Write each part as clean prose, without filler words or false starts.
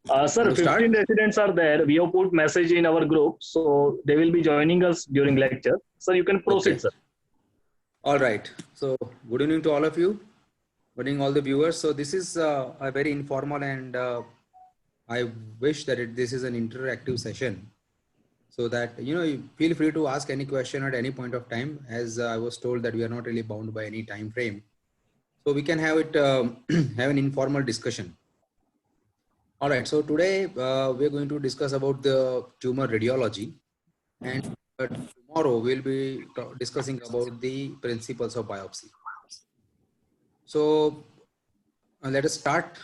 Sir, Want to start? 15 residents are there. We have put message in our group, so they will be joining us during lecture. Sir, you can proceed, Okay. sir. All right. So good evening to all of you. Good evening, all the viewers. So this is a very informal and I wish that this is an interactive session so that, you feel free to ask any question at any point of time. As I was told that we are not really bound by any time frame. So we can have it, have an informal discussion. All right. So today we're going to discuss about the tumor radiology. And tomorrow we'll be discussing about the principles of biopsy. So let us start.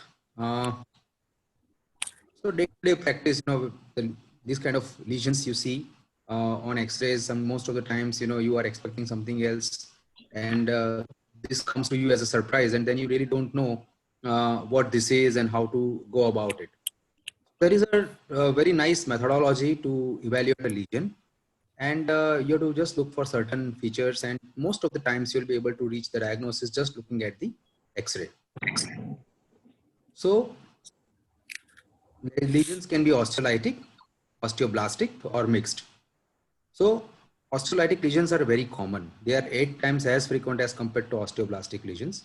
So day-to-day practice, these kind of lesions you see on X-rays, and most of the times, you are expecting something else, and this comes to you as a surprise, and then you really don't know what this is and how to go about it. There is a very nice methodology to evaluate a lesion, and you have to just look for certain features, and most of the times you'll be able to reach the diagnosis just looking at the X-ray. So lesions can be osteolytic, osteoblastic, or mixed. So osteolytic lesions are very common. They are 8 times as frequent as compared to osteoblastic lesions.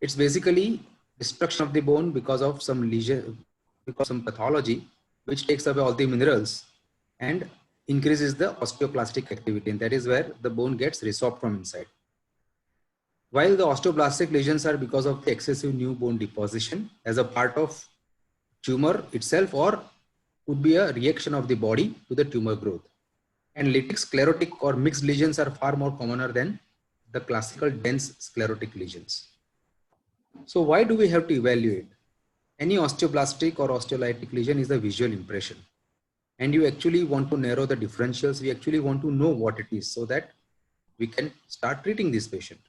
It's basically destruction of the bone because of some lesion, because of some pathology, which takes away all the minerals and increases the osteoclastic activity. And that is where the bone gets resorbed from inside. While the osteoblastic lesions are because of the excessive new bone deposition as a part of tumor itself, or would be a reaction of the body to the tumor growth. And lytic sclerotic or mixed lesions are far more commoner than the classical dense sclerotic lesions. So why do we have to evaluate? Any osteoblastic or osteolytic lesion is a visual impression. And you actually want to narrow the differentials. We actually want to know what it is so that we can start treating this patient.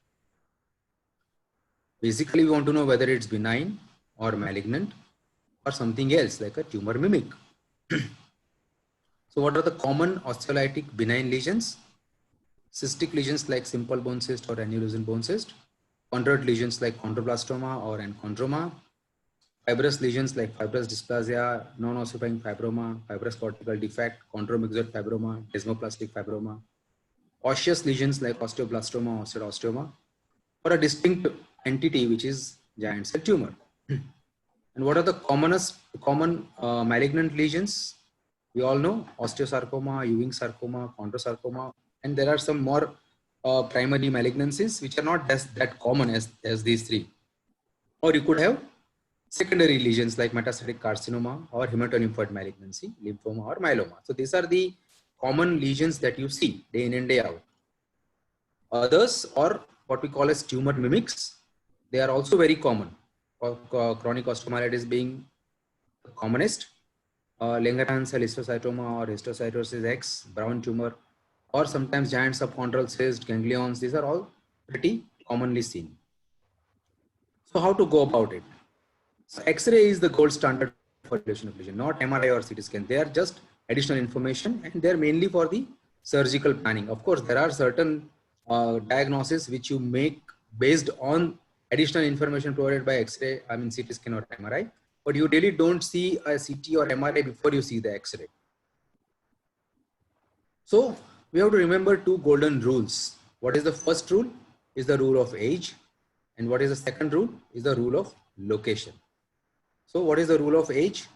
Basically, we want to know whether it's benign or malignant or something else like a tumor mimic. So what are the common osteolytic benign lesions? Cystic lesions like simple bone cyst or aneurysm bone cyst, chondroid lesions like chondroblastoma or enchondroma, fibrous lesions like fibrous dysplasia, non-ossifying fibroma, fibrous cortical defect, chondromyxoid fibroma, desmoplastic fibroma, osseous lesions like osteoblastoma, osteosteoma, or a distinct entity which is giant cell tumor. And what are the common malignant lesions? We all know osteosarcoma, Ewing sarcoma, chondrosarcoma, and there are some more primary malignancies which are not that common as these three. Or you could have secondary lesions like metastatic carcinoma or hematolymphoid malignancy, lymphoma or myeloma. So these are the common lesions that you see day in and day out. Others, or what we call as tumor mimics, they are also very common. Chronic osteomyelitis being the commonest, Langerhans cell histiocytoma or histiocytosis X, brown tumor, or sometimes giant subchondral cyst, ganglions. These are all pretty commonly seen. So how to go about it? So X-ray is the gold standard for evaluation of lesion, not MRI or CT scan. They are just additional information, and they are mainly for the surgical planning. Of course, there are certain diagnoses which you make based on additional information provided by X-ray, I mean CT scan or MRI, but you really don't see a CT or MRI before you see the X-ray. So we have to remember two golden rules. What is the first rule? Is the rule of age, and what is the second rule? Is the rule of location. So what is the rule of age?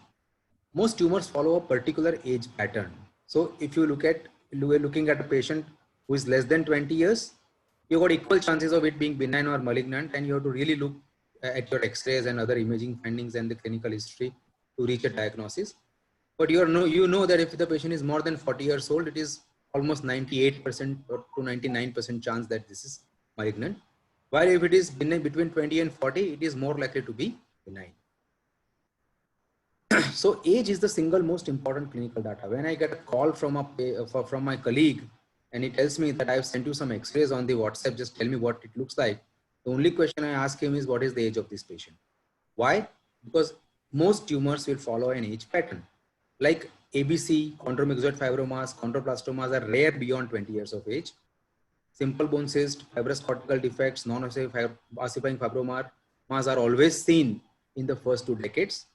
Most tumors follow a particular age pattern. So if you we're looking at a patient who is less than 20 years, you've got equal chances of it being benign or malignant, and you have to really look at your X-rays and other imaging findings and the clinical history to reach a diagnosis. But you know that if the patient is more than 40 years old, it is almost 98% or to 99% chance that this is malignant. While if it is between 20 and 40, it is more likely to be benign. So age is the single most important clinical data. When I get a call from my colleague and he tells me that I've sent you some X-rays on the WhatsApp, just tell me what it looks like. The only question I ask him is, what is the age of this patient? Why? Because most tumors will follow an age pattern. Like ABC, chondromyxoid fibromas, chondroplastomas are rare beyond 20 years of age. Simple bone cyst, fibrous cortical defects, non-ossifying fibromas are always seen in the first 2 decades.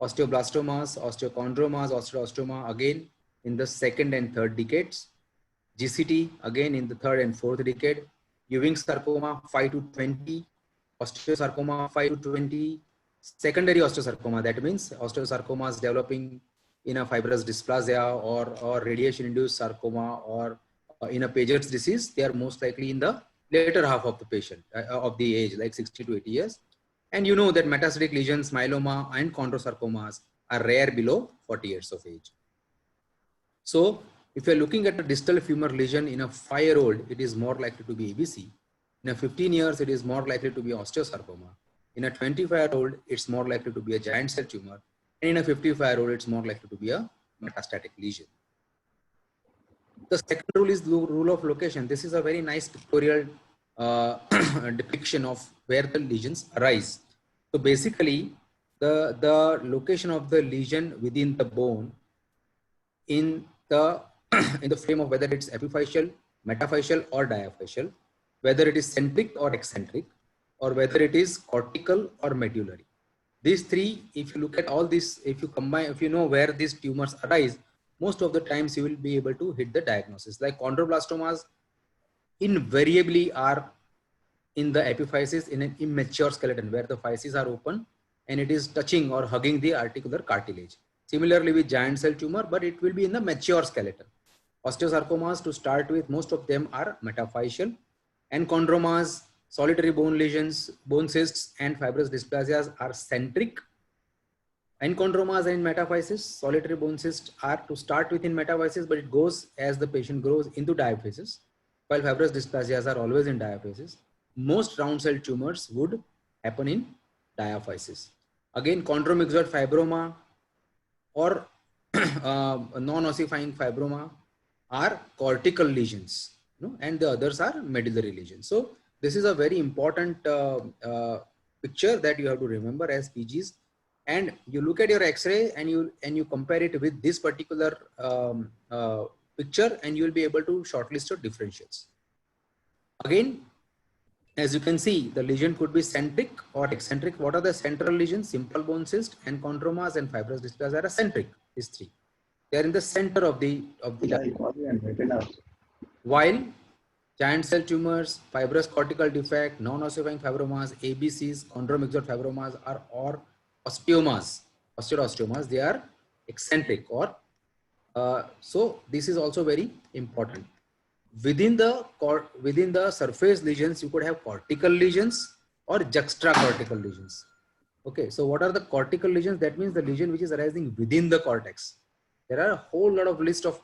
Osteoblastomas, osteochondromas, osteoblastoma again in the second and third decades. GCT again in the third and fourth decade. Ewing sarcoma 5 to 20. Osteosarcoma 5 to 20. Secondary osteosarcoma, that means osteosarcomas developing in a fibrous dysplasia or radiation induced sarcoma or in a Paget's disease. They are most likely in the later half of the patient of the age, like 60 to 80 years. And you know that metastatic lesions, myeloma and chondrosarcomas are rare below 40 years of age. So if you're looking at a distal femur lesion in a 5-year-old, it is more likely to be ABC. In a 15 years, it is more likely to be osteosarcoma. In a 25-year-old, it's more likely to be a giant cell tumor. And in a 55-year-old, it's more likely to be a metastatic lesion. The second rule is the rule of location. This is a very nice pictorial depiction of where the lesions arise. So basically, the location of the lesion within the bone in the in the frame of whether it's epiphyseal, metaphyseal or diaphyseal, whether it is centric or eccentric, or whether it is cortical or medullary. These three, if you look at all this, if you combine, if you know where these tumors arise, most of the times you will be able to hit the diagnosis. Like chondroblastomas invariably are in the epiphysis in an immature skeleton where the physes are open and it is touching or hugging the articular cartilage. Similarly with giant cell tumor, but it will be in the mature skeleton. Osteosarcomas, to start with, most of them are metaphyseal, and chondromas, solitary bone lesions, bone cysts and fibrous dysplasias are centric. And chondromas and metaphysis, solitary bone cysts are to start with in metaphysis, but it goes as the patient grows into diaphysis, while fibrous dysplasias are always in diaphysis. Most round cell tumors would happen in diaphysis. Again, chondromyxoid fibroma or non-ossifying fibroma are cortical lesions, and the others are medullary lesions. So this is a very important picture that you have to remember as PGs. And you look at your X-ray and you compare it with this particular picture, and you will be able to shortlist your differentials. Again, as you can see, the lesion could be centric or eccentric. What are the central lesions? Simple bone cyst and chondromas and fibrous dysplasia are centric. These three, they are in the center of the while giant cell tumors, fibrous cortical defect, non-ossifying fibromas, ABCs, chondromyxoid fibromas are or osteomas, osteomas, they are eccentric or so this is also very important. Within the surface lesions, you could have cortical lesions or juxtacortical lesions. Okay, so what are the cortical lesions? That means the lesion which is arising within the cortex. There are a whole lot of list of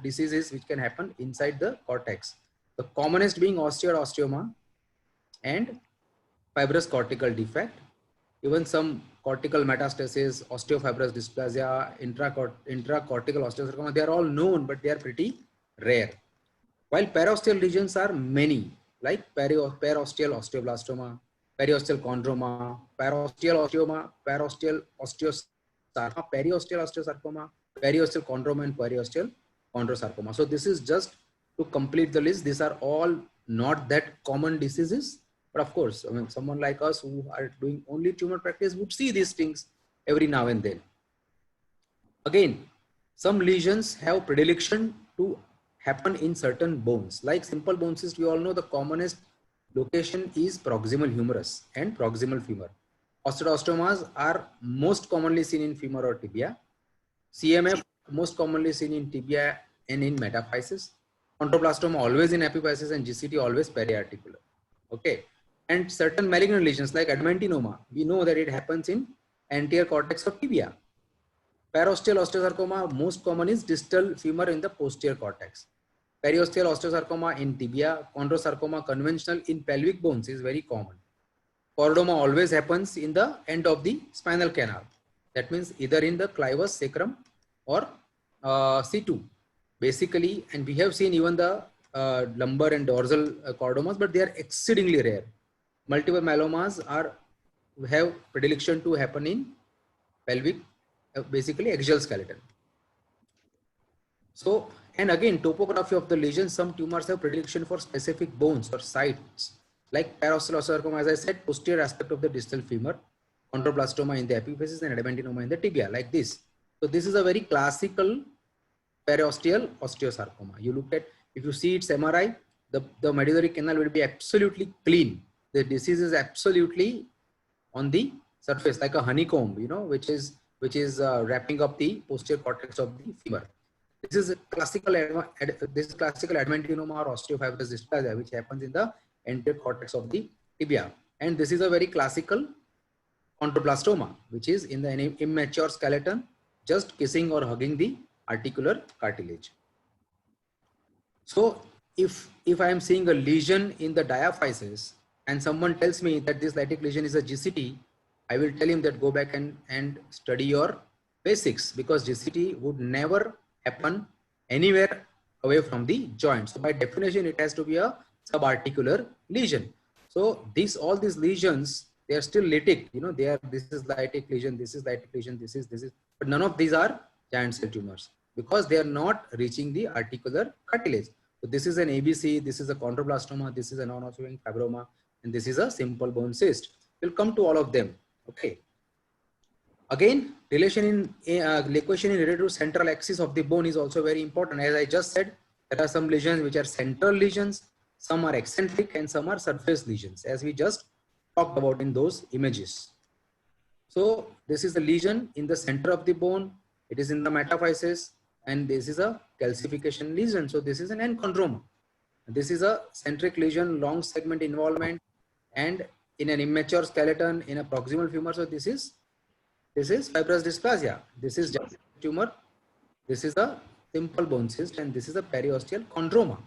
diseases which can happen inside the cortex. The commonest being osteoma and fibrous cortical defect. Even some cortical metastasis, osteofibrous dysplasia, intracortical osteosarcoma, they are all known, but they are pretty rare. While perosteal lesions are many, like perosteal osteoblastoma, periosteal chondroma, perosteal osteoma, perosteal osteosarcoma, periosteal osteosarcoma, periosteal chondroma, and periosteal chondrosarcoma. So this is just to complete the list. These are all not that common diseases, but of course, I mean, someone like us who are doing only tumor practice would see these things every now and then. Again, some lesions have predilection to happen in certain bones. Like simple bone cyst, we all know the commonest location is proximal humerus and proximal femur. Osteostomas are most commonly seen in femur or tibia. CMF most commonly seen in tibia and in metaphysis. Chondroblastoma always in epiphysis, and GCT always periarticular. Okay, and certain malignant lesions like adamentinoma, we know that it happens in anterior cortex of tibia. Perosteal osteosarcoma, most common is distal femur in the posterior cortex. Periosteal osteosarcoma in tibia. Chondrosarcoma conventional in pelvic bones is very common. Chordoma always happens in the end of the spinal canal. That means either in the clivus, sacrum or C2 basically, and we have seen even the lumbar and dorsal chordomas, but they are exceedingly rare. Multiple myelomas have predilection to happen in pelvic, basically axial skeleton. So, and again, topography of the lesion, some tumors have predilection for specific bones or sites, like perosteal osteosarcoma, as I said, posterior aspect of the distal femur. chondroblastoma in the epiphysis and adamantinoma in the tibia, like this. So this is a very classical periosteal osteosarcoma. You look at, if you see its MRI, the medullary canal will be absolutely clean. The disease is absolutely on the surface like a honeycomb, you know, which is wrapping up the posterior cortex of the femur. This is a classical adamantinoma or osteofibrous dysplasia, which happens in the anterior cortex of the tibia. And this is a very classical chondroblastoma, which is in the immature skeleton, just kissing or hugging the articular cartilage. So if I am seeing a lesion in the diaphysis and someone tells me that this lytic lesion is a GCT, I will tell him that go back and study your basics, because GCT would never happen anywhere away from the joint. So by definition, it has to be a subarticular lesion. So all these lesions, they are still lytic, you know, this is lytic lesion, this is lytic lesion, this is, but none of these are giant cell tumors because they are not reaching the articular cartilage. So this is an ABC, this is a chondroblastoma, this is a non-occlusive fibroma, and this is a simple bone cyst. We'll come to all of them. Okay. Again, equation related to central axis of the bone is also very important. As I just said, there are some lesions which are central lesions, some are eccentric, and some are surface lesions, as we just talked about in those images. So this is the lesion in the center of the bone. It is in the metaphysis, and this is a calcification lesion. So this is an enchondroma. This is a centric lesion, long segment involvement, and in an immature skeleton in a proximal femur. So this is fibrous dysplasia. This is just tumor. This is a simple bone cyst, and this is a periosteal chondroma.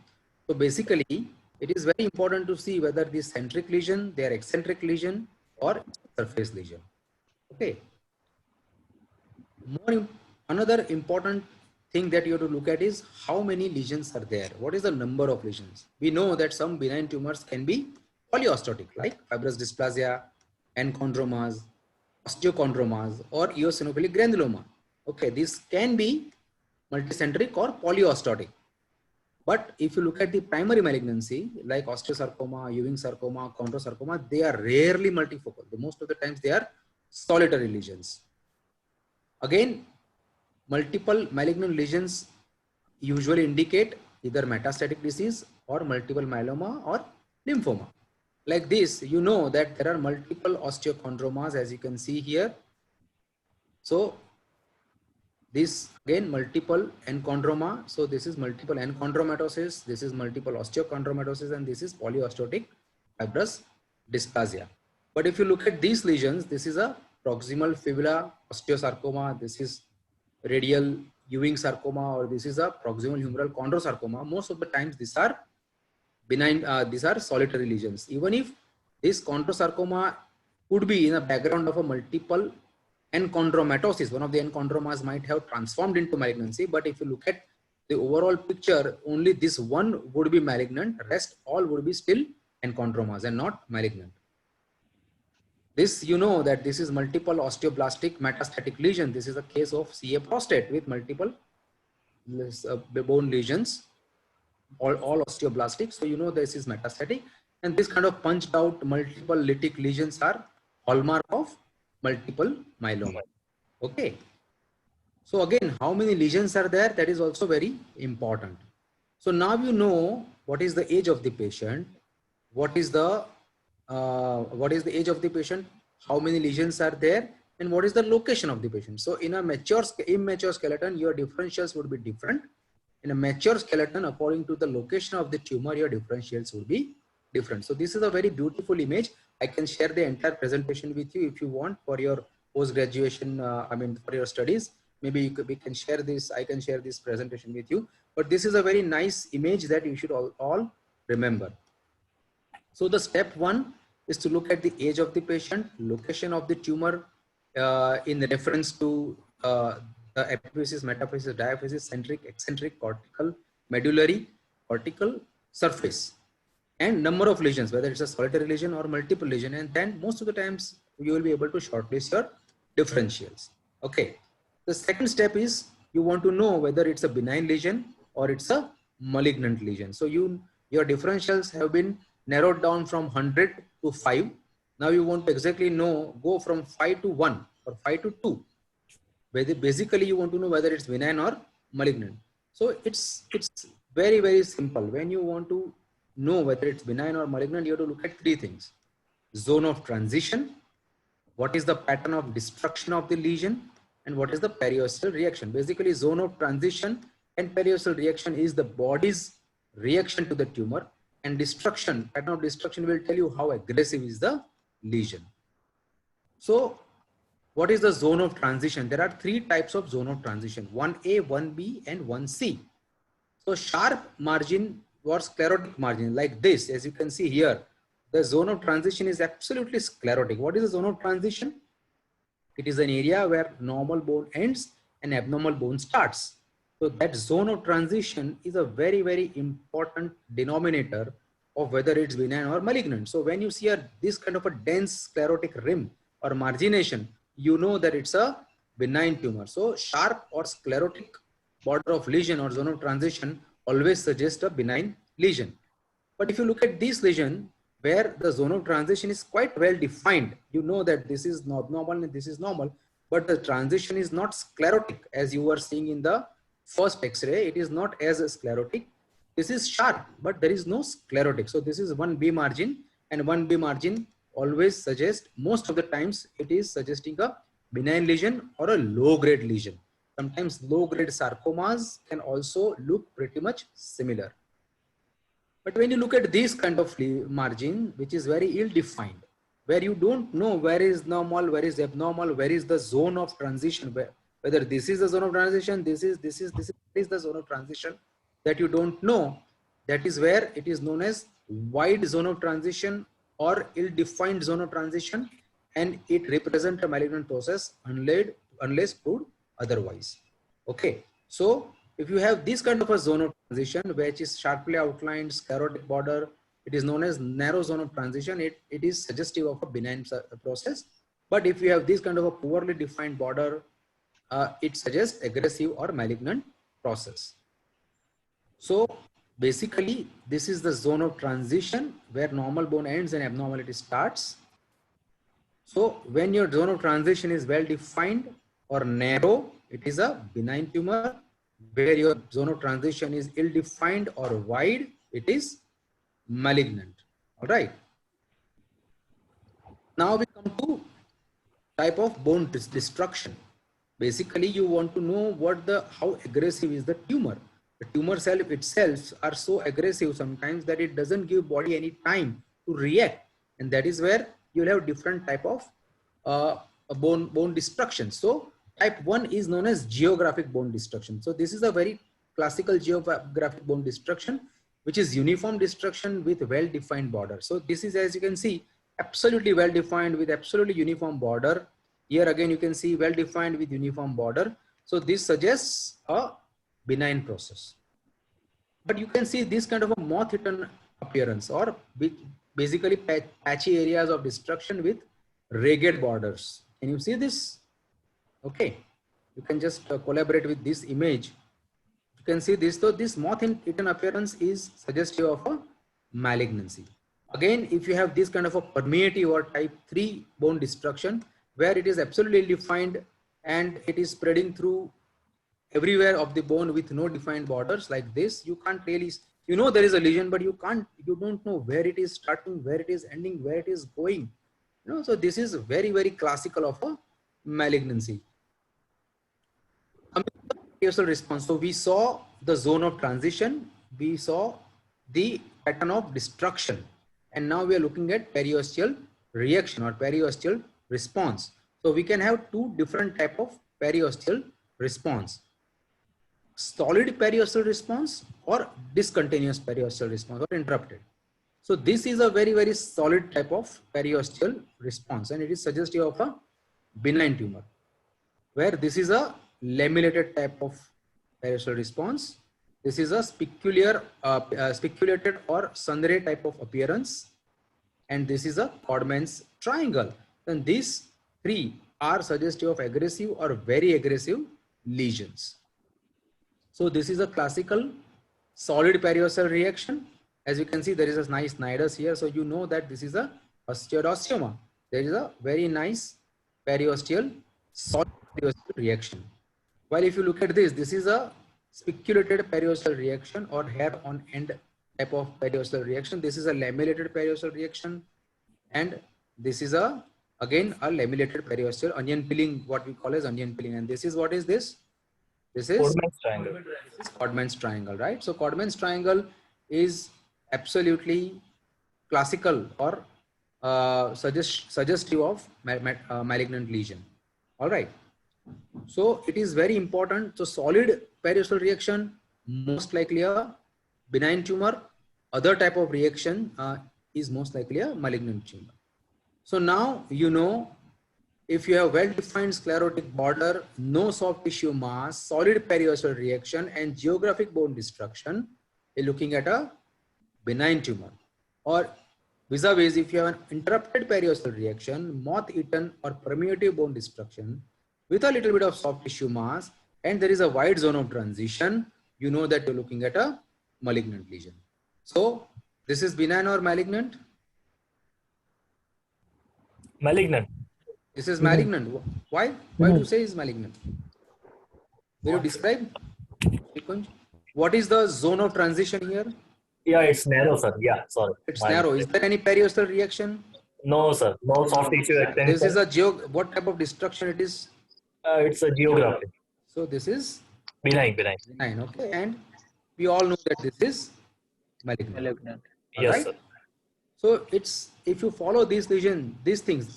So basically, it is very important to see whether this centric lesion, they are eccentric lesion or surface lesion. Okay. Another important thing that you have to look at is how many lesions are there. What is the number of lesions? We know that some benign tumors can be polyostotic, like fibrous dysplasia, enchondromas, osteochondromas, or eosinophilic granuloma. Okay, this can be multicentric or polyostotic. But if you look at the primary malignancy, like osteosarcoma, Ewing sarcoma, chondrosarcoma, they are rarely multifocal. Most of the times they are solitary lesions. Again, multiple malignant lesions usually indicate either metastatic disease or multiple myeloma or lymphoma. Like this, you know that there are multiple osteochondromas, as you can see here. So this again multiple enchondroma. So this is multiple enchondromatosis, this is multiple osteochondromatosis, and this is polyostotic fibrous dysplasia. But if you look at these lesions, this is a proximal fibula osteosarcoma, this is radial Ewing sarcoma, or this is a proximal humeral chondrosarcoma. Most of the times these are benign, these are solitary lesions. Even if this chondrosarcoma could be in a background of a multiple enchondromatosis, one of the enchondromas might have transformed into malignancy, but if you look at the overall picture, only this one would be malignant, rest all would be still enchondromas and not malignant. This, you know that this is multiple osteoblastic metastatic lesion. This is a case of CA prostate with multiple bone lesions, all osteoblastic. So you know this is metastatic, and this kind of punched out multiple lytic lesions are hallmark of multiple myeloma. Okay. So again, how many lesions are there? That is also very important. So now you know what is the age of the patient, what is the age of the patient, how many lesions are there, and what is the location of the patient. So in a immature skeleton, your differentials would be different. In a mature skeleton, according to the location of the tumor, your differentials would be different. So this is a very beautiful image. I can share the entire presentation with you if you want for your post-graduation, for your studies. Maybe we can share this, I can share this presentation with you. But this is a very nice image that you should all remember. So the step one is to look at the age of the patient, location of the tumor in reference to the epiphysis, metaphysis, diaphysis, centric, eccentric, cortical, medullary, cortical, surface, and number of lesions, whether it's a solitary lesion or multiple lesion. And then most of the times you will be able to shortlist your differentials. Okay. The second step is you want to know whether it's a benign lesion or it's a malignant lesion. So your differentials have been narrowed down from 100 to 5. Now you want to exactly know, go from 5 to 1 or 5 to 2. Basically, you want to know whether it's benign or malignant. So it's very, very simple. When you want to know whether it's benign or malignant, you have to look at three things: zone of transition, what is the pattern of destruction of the lesion, and what is the periosteal reaction. Basically, zone of transition and periosteal reaction is the body's reaction to the tumor, and destruction, pattern of destruction will tell you how aggressive is the lesion. So what is the zone of transition? There are three types of zone of transition: 1A, 1B, and 1C. So sharp margin or sclerotic margin like this, as you can see here, the zone of transition is absolutely sclerotic. What is the zone of transition? It is an area where normal bone ends and abnormal bone starts. So that zone of transition is a very, very important denominator of whether it's benign or malignant. So when you see this kind of a dense sclerotic rim or margination, you know that it's a benign tumor. So sharp or sclerotic border of lesion or zone of transition always suggests a benign lesion. But if you look at this lesion where the zone of transition is quite well defined, you know that this is not normal and this is normal, but the transition is not sclerotic as you were seeing in the first X-ray. It is not as sclerotic. This is sharp, but there is no sclerotic. So this is 1B margin, and 1B margin always suggests, most of the times it is suggesting a benign lesion or a low grade lesion. Sometimes low grade sarcomas can also look pretty much similar. But when you look at this kind of margin, which is very ill defined, where you don't know where is normal, where is abnormal, where is the zone of transition, whether this is the zone of transition, this is the zone of transition that you don't know, that is where it is known as wide zone of transition or ill-defined zone of transition, and it represents a malignant process unless proved otherwise. Okay, so if you have this kind of a zone of transition which is sharply outlined, sclerotic border, it is known as narrow zone of transition. It is suggestive of a benign process. But if you have this kind of a poorly defined border, it suggests aggressive or malignant process. So basically, this is the zone of transition where normal bone ends and abnormality starts. So when your zone of transition is well defined or narrow, it is a benign tumor. Where your zone of transition is ill defined or wide, it is malignant. All right. Now we come to type of bone destruction. Basically, you want to know how aggressive is the tumor. The tumor cell itself are so aggressive sometimes that it doesn't give body any time to react, and that is where you'll have different type of bone destruction. So type 1 is known as geographic bone destruction. So this is a very classical geographic bone destruction, which is uniform destruction with well-defined border. So this is, as you can see, absolutely well-defined with absolutely uniform border. Here again, you can see well-defined with uniform border. So this suggests a benign process. But you can see this kind of a moth-eaten appearance, or basically patchy areas of destruction with ragged borders. Can you see this? Okay, you can just collaborate with this image. You can see this. So this moth-eaten appearance is suggestive of a malignancy. Again, if you have this kind of a permeative or type 3 bone destruction, where it is absolutely defined and it is spreading through everywhere of the bone with no defined borders like this, you can't really, you know there is a lesion, but you don't know where it is starting, where it is ending, where it is going. You know, so this is very, very classical of a malignancy. Periosteal response. So we saw the zone of transition, we saw the pattern of destruction, and now we are looking at periosteal reaction or periosteal response. So we can have two different type of periosteal response: solid periosteal response or discontinuous periosteal response or interrupted. So this is a very, very solid type of periosteal response, and it is suggestive of a benign tumor, where this is a lamellated type of periosteal response. This is a spiculated or sunray type of appearance, and this is a Codman's triangle. And these three are suggestive of aggressive or very aggressive lesions. So this is a classical solid periosteal reaction. As you can see, there is a nice nidus here. So you know that this is a osteodyma. there is a very nice periosteal solid periosteal reaction. While if you look at this, this is a spiculated periosteal reaction or hair on end type of periosteal reaction. This is a lamellated periosteal reaction, and this is a again a lamellated periosteal onion peeling, what we call as onion peeling. And this is what is this? This is Codman's triangle. Codman's triangle, right? So Codman's triangle is absolutely classical or suggestive of malignant lesion. All right. So it is very important. So solid periosteal reaction, most likely a benign tumor. Other type of reaction is most likely a malignant tumor. So now you know, if you have well-defined sclerotic border, no soft tissue mass, solid periosteal reaction, and geographic bone destruction, you're looking at a benign tumor. Or vis-a-vis, if you have an interrupted periosteal reaction, moth-eaten or permeative bone destruction with a little bit of soft tissue mass, and there is a wide zone of transition, you know that you're looking at a malignant lesion. So this is benign or malignant? Malignant. This is malignant. Why? Why do you say is malignant? Will you describe? What is the zone of transition here? Yeah, it's narrow, sir. Yeah, sorry. It's narrow. Is there any periosteal reaction? No, sir. No soft tissue extension. This is a what type of destruction it is? It's a geographic. So this is Benign, benign. benign. Okay, and we all know that this is malignant. Yes, right? sir. So it's, if you follow these lesion, these things,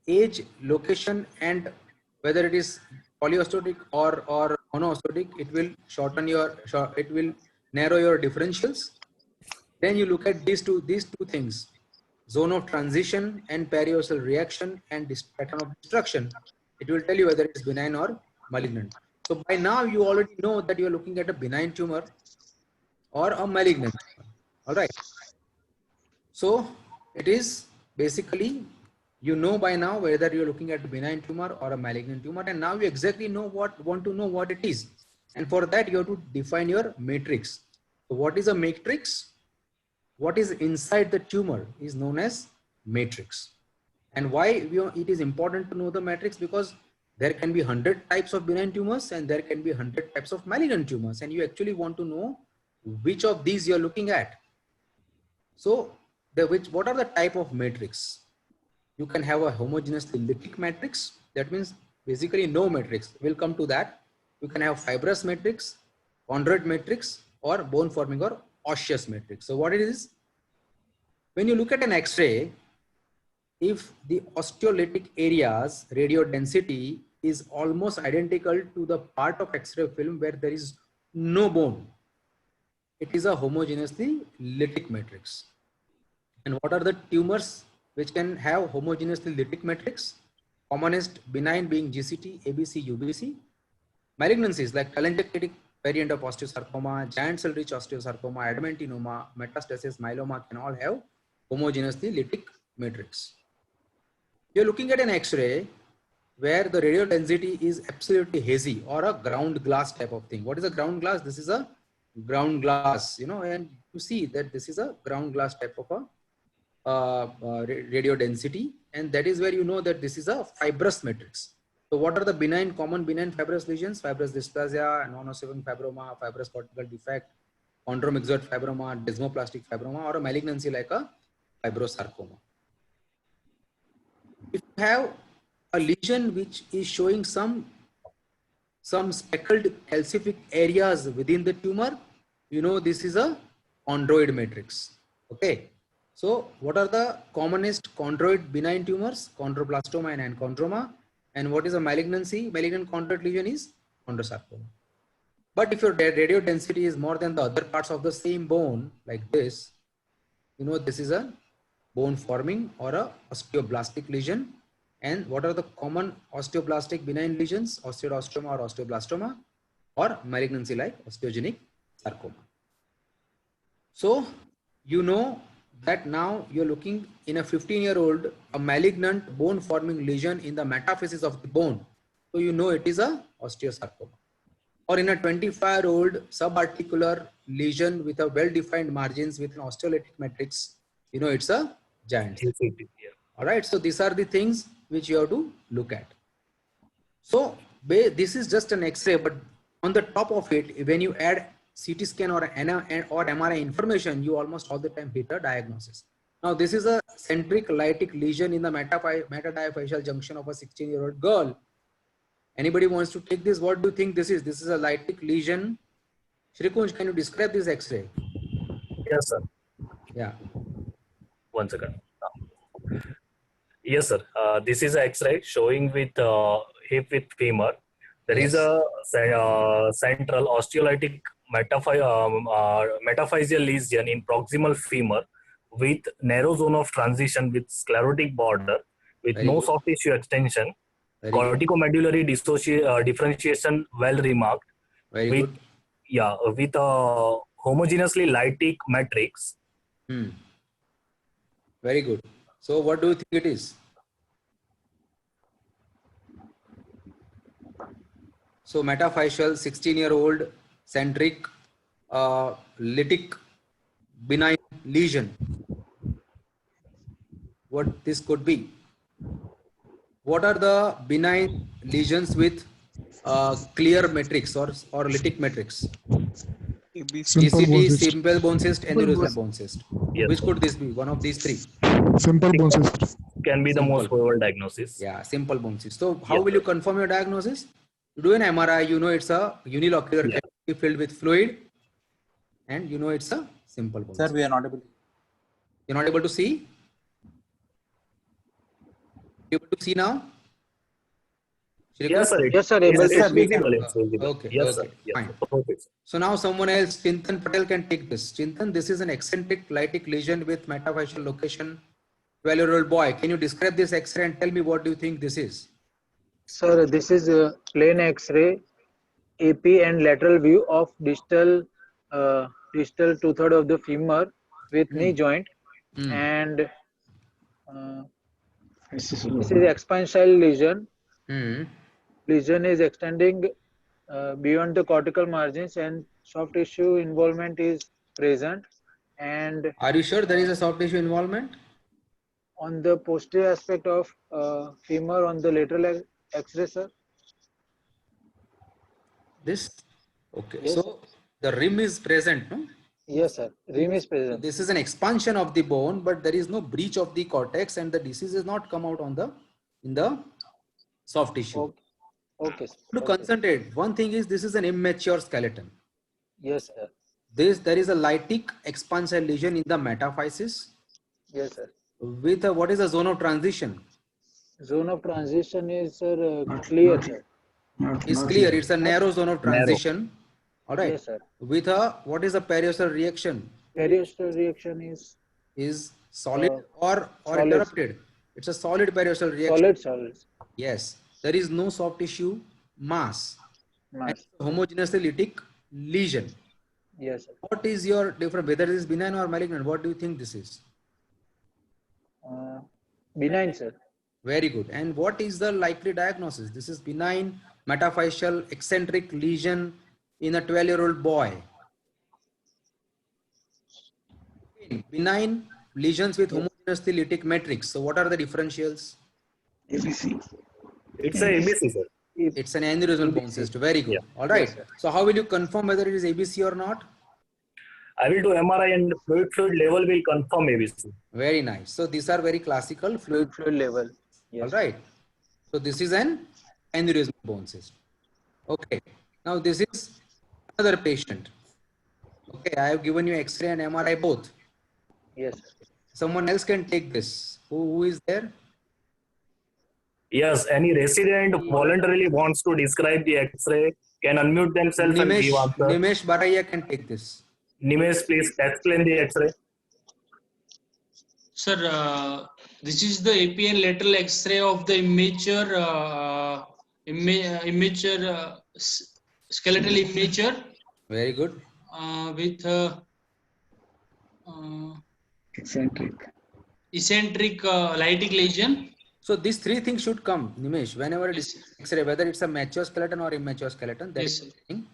age, location, and whether it is polyostotic or monoostotic, it will shorten your, it will narrow your differentials. Then you look at these two things, zone of transition and periosteal reaction and this pattern of destruction. It will tell you whether it is benign or malignant. So by now you already know that you are looking at a benign tumor or a malignant tumor. All right. So it is basically, you know by now whether you're looking at a benign tumor or a malignant tumor, and now you exactly know want to know what it is. And for that you have to define your matrix. So what is a matrix? What is inside the tumor is known as matrix. And why it is important to know the matrix? Because there can be 100 types of benign tumors and there can be 100 types of malignant tumors, and you actually want to know which of these you're looking at. So what are the type of matrix? You can have a homogeneously lytic matrix. That means basically no matrix. We'll come to that. You can have fibrous matrix, chondroid matrix, or bone forming or osseous matrix. So what it is, when you look at an X-ray, if the osteolytic areas radio density is almost identical to the part of X-ray film where there is no bone, it is a homogeneously lytic matrix. And what are the tumors which can have homogeneously lytic matrix? Commonest benign being GCT, ABC, UBC. Malignancies like telangiectatic variant of osteosarcoma, giant cell rich osteosarcoma, adenoadenoma, metastasis, myeloma can all have homogeneously lytic matrix. You're looking at an X-ray where the radio density is absolutely hazy or a ground glass type of thing. What is a ground glass? This is a ground glass, you know, and you see that this is a ground glass type of a radio density, and that is where you know that this is a fibrous matrix. So what are the common benign fibrous lesions? Fibrous dysplasia, non-ossific fibroma, fibrous cortical defect, chondromyxoid fibroma, desmoplastic fibroma, or a malignancy like a fibrosarcoma. If you have a lesion which is showing some speckled calcific areas within the tumor, you know this is a chondroid matrix. Okay. So what are the commonest chondroid benign tumors? Chondroblastoma and chondroma. And what is a malignancy? Malignant chondroid lesion is chondrosarcoma. But if your radio density is more than the other parts of the same bone, like this, you know this is a bone forming or a osteoblastic lesion. And what are the common osteoblastic benign lesions? Osteoblastoma or osteoblastoma, or malignancy like osteogenic sarcoma. So you know that now you're looking in a 15-year-old, a malignant bone forming lesion in the metaphysis of the bone. So you know it is a osteosarcoma. Or in a 25-year-old subarticular lesion with a well-defined margins with an osteolytic matrix, you know it's a giant cell. All right. So these are the things which you have to look at. So this is just an X-ray, but on the top of it, when you add CT scan or MRI information, you almost all the time hit a diagnosis. Now this is a centric lytic lesion in the metadiaphyseal junction of a 16-year-old girl. Anybody wants to take this? What do you think this is? This is a lytic lesion. Shrikunj, can you describe this X-ray? Yes, sir. Yeah. 1 second. Yes, sir. This is an X-ray showing with hip with femur. There is a central osteolytic metaphyseal lesion in proximal femur with narrow zone of transition with sclerotic border with Very no good. soft tissue extension. Very good. Corticomedullary differentiation well remarked. Very with, good. yeah, with a homogeneously lytic matrix. Very good. So what do you think it is? So metaphyseal 16-year-old centric lytic benign lesion. What this could be? What are the benign lesions with clear matrix or lytic matrix? ECT, simple bone cyst, aneurysmal bone cyst. Yes. Which could this be? One of these three. Simple bone cyst can be the most probable diagnosis. Yeah, simple bone cyst. So how will you confirm your diagnosis? You do an MRI, you know it's a unilocular cavity filled with fluid, and you know it's a simple bone cyst. Sir, we are not able. You're not able to see? You able to see now? Yes, sir. Yes, sir. It's visible. Okay. Yes, okay. sir. Yes, Fine. okay, sir. So now someone else, Chintan Patel, can take this. Chintan, this is an eccentric lytic lesion with metaphyseal location. 12-year-old boy. Can you describe this X-ray and tell me what do you think this is? Sir, this is a plain X-ray, AP and lateral view of distal 2/3 of the femur with knee joint, and this is expansile lesion. Lesion is extending beyond the cortical margins, and soft tissue involvement is present. And are you sure there is a soft tissue involvement? On the posterior aspect of femur on the lateral X-ray, sir. This? Okay. Yes. So the rim is present, no? Yes, sir. Rim is present. This is an expansion of the bone, but there is no breach of the cortex, and the disease is not come out on the in the soft tissue. Okay. Okay, sir. To concentrate, one thing is this is an immature skeleton. Yes, sir. There is a lytic expansile lesion in the metaphysis. Yes, sir. With what is the zone of transition? Zone of transition is, sir, clear, sir. It's clear. It's a narrow zone of transition. All right. Yes, sir. With a what is the periosteal reaction? Periosteal reaction is solid or solid. interrupted. It's a solid periosteal reaction. Solid. Yes. There is no soft tissue mass. Homogeneously lytic lesion. Yes, sir. What is your difference? Whether it is benign or malignant, what do you think this is? Benign, sir. Very good. And what is the likely diagnosis? This is benign metaphyseal eccentric lesion in a 12-year-old boy. Benign lesions with homogeneously lytic matrix. So what are the differentials? ABC. It's a ABC, sir. It's an aneurysmal bone cyst. Very good. Yeah. All right. So how will you confirm whether it is ABC or not? I will do MRI and fluid level will confirm ABC. Very nice. So these are very classical fluid level. Yes. All right. So this is an aneurysmal bone cyst. Okay. Now this is another patient. Okay. I have given you X-ray and MRI both. Yes. Someone else can take this. Who is there? Yes. Any resident voluntarily wants to describe the X-ray can unmute themselves and give answer. Nimesh Baraya can take this. Nimesh, please explain the X-ray. Sir, this is the APN lateral X-ray of the immature skeletal immature. Very good. With eccentric lytic lesion. So these three things should come, Nimesh. Whenever it is X-ray, whether it's a mature skeleton or immature skeleton, that is thing.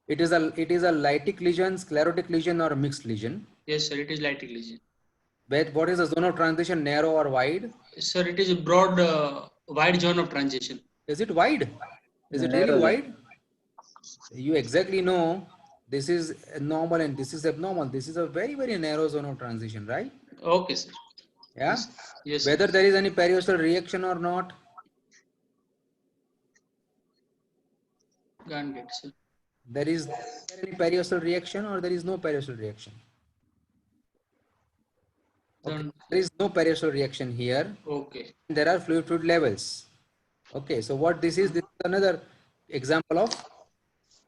It is a lytic lesion, sclerotic lesion, or mixed lesion. Yes, sir. It is lytic lesion. What is the zone of transition, narrow or wide? Sir, it is a broad, wide zone of transition. Is it wide? Is it really Narrow. wide? You exactly know this is normal and this is abnormal. This is a very, very narrow zone of transition, right? Okay, sir. Yeah. Yes. Yes. sir. Whether there is any periosteal reaction or not, Can't get, sir. there is any periosteal reaction or there is no periosteal reaction. Okay. Then, There is no periosteal reaction here. okay. There are fluid levels. Okay, so what this is another example of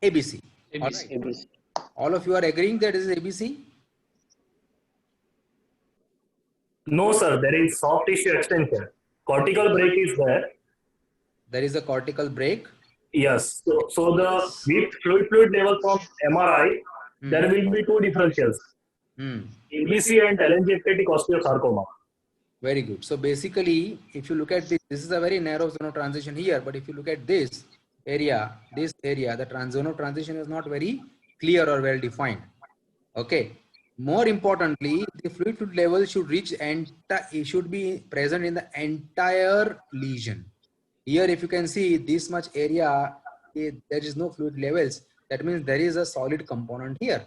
ABC. All ABC. right. ABC. All of you are agreeing that this is ABC? No, sir. There is soft tissue extension. Cortical break is there. There is a cortical break. Yes. So the with fluid level from MRI, there will be two differentials. ABC and telangiectatic osteosarcoma. Very good. So basically, if you look at this, this is a very narrow zone of transition here. But if you look at this area, the zone of transition is not very clear or well defined. Okay. More importantly, the fluid level should reach it should be present in the entire lesion. Here, if you can see this much area, there is no fluid levels. That means there is a solid component here.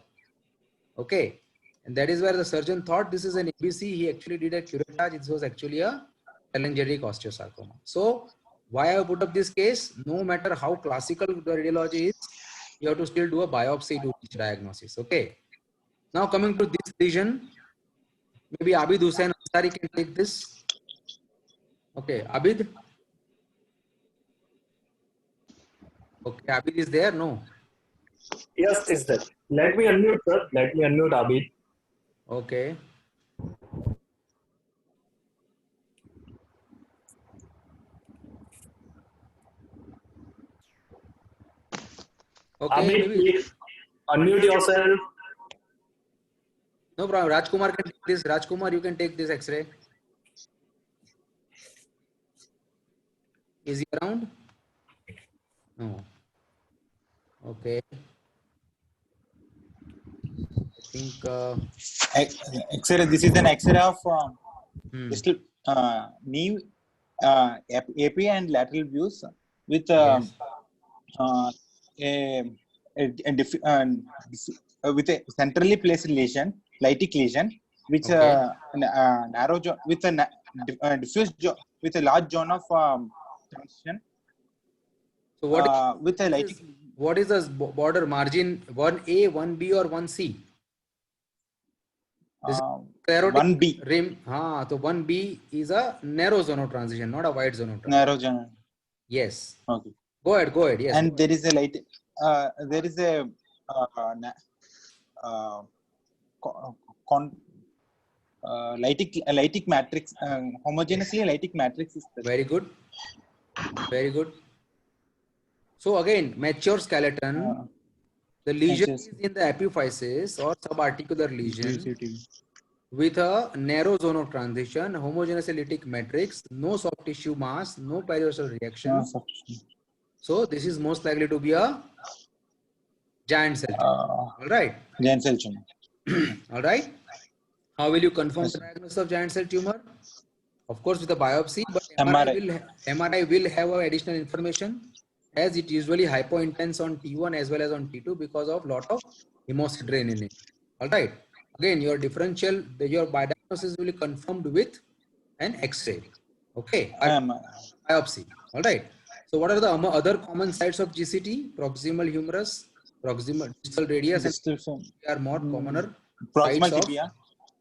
Okay. And that is where the surgeon thought this is an ABC. He actually did a curettage. It was actually a telangiectatic osteosarcoma. So why I put up this case? No matter how classical the radiology is, you have to still do a biopsy to reach diagnosis. Okay. Now coming to this lesion, maybe Abid Hussain Ansari can take this. Okay, Abid. Okay, Abid is there? No. Yes, is that. Let me unmute, sir. Let me unmute Abid. Okay. Okay. Abid, Maybe. please unmute yourself. No problem. Rajkumar can take this. Rajkumar, you can take this X-ray. Is he around? No. Okay. I think. X-ray. This is an X-ray of Hmm. knee, AP and lateral views with Yes. With a centrally placed lesion, lytic lesion, which Okay. narrow with a diffuse with a large zone of transition. So what With a lytic. what is the border margin? 1A, 1B, or 1C? This is sclerotic 1B. rim. So 1B is a narrow zone of transition, not a wide zone of transition. Narrow zone. Yes. Okay. Go ahead. Yes. And there is a lytic matrix, homogeneously lytic matrix is present. Very good. Very good. So again, mature skeleton, the lesion is in the epiphysis or subarticular lesion with a narrow zone of transition, homogeneous lytic matrix, no soft tissue mass, no periosteal reaction. So this is most likely to be a giant cell tumor. All right. Giant cell tumor. All right. How will you confirm the diagnosis of giant cell tumor? Of course, with a biopsy, but MRI will have additional information, as it usually hypointense on T1 as well as on T2 because of lot of hemocydrain in it. All right. Again, your diagnosis will be confirmed with an X-ray. Okay. Biopsy. All right. So what are the other common sites of GCT? Proximal humerus, proximal distal radius, and they are more commoner. Proximal tibia.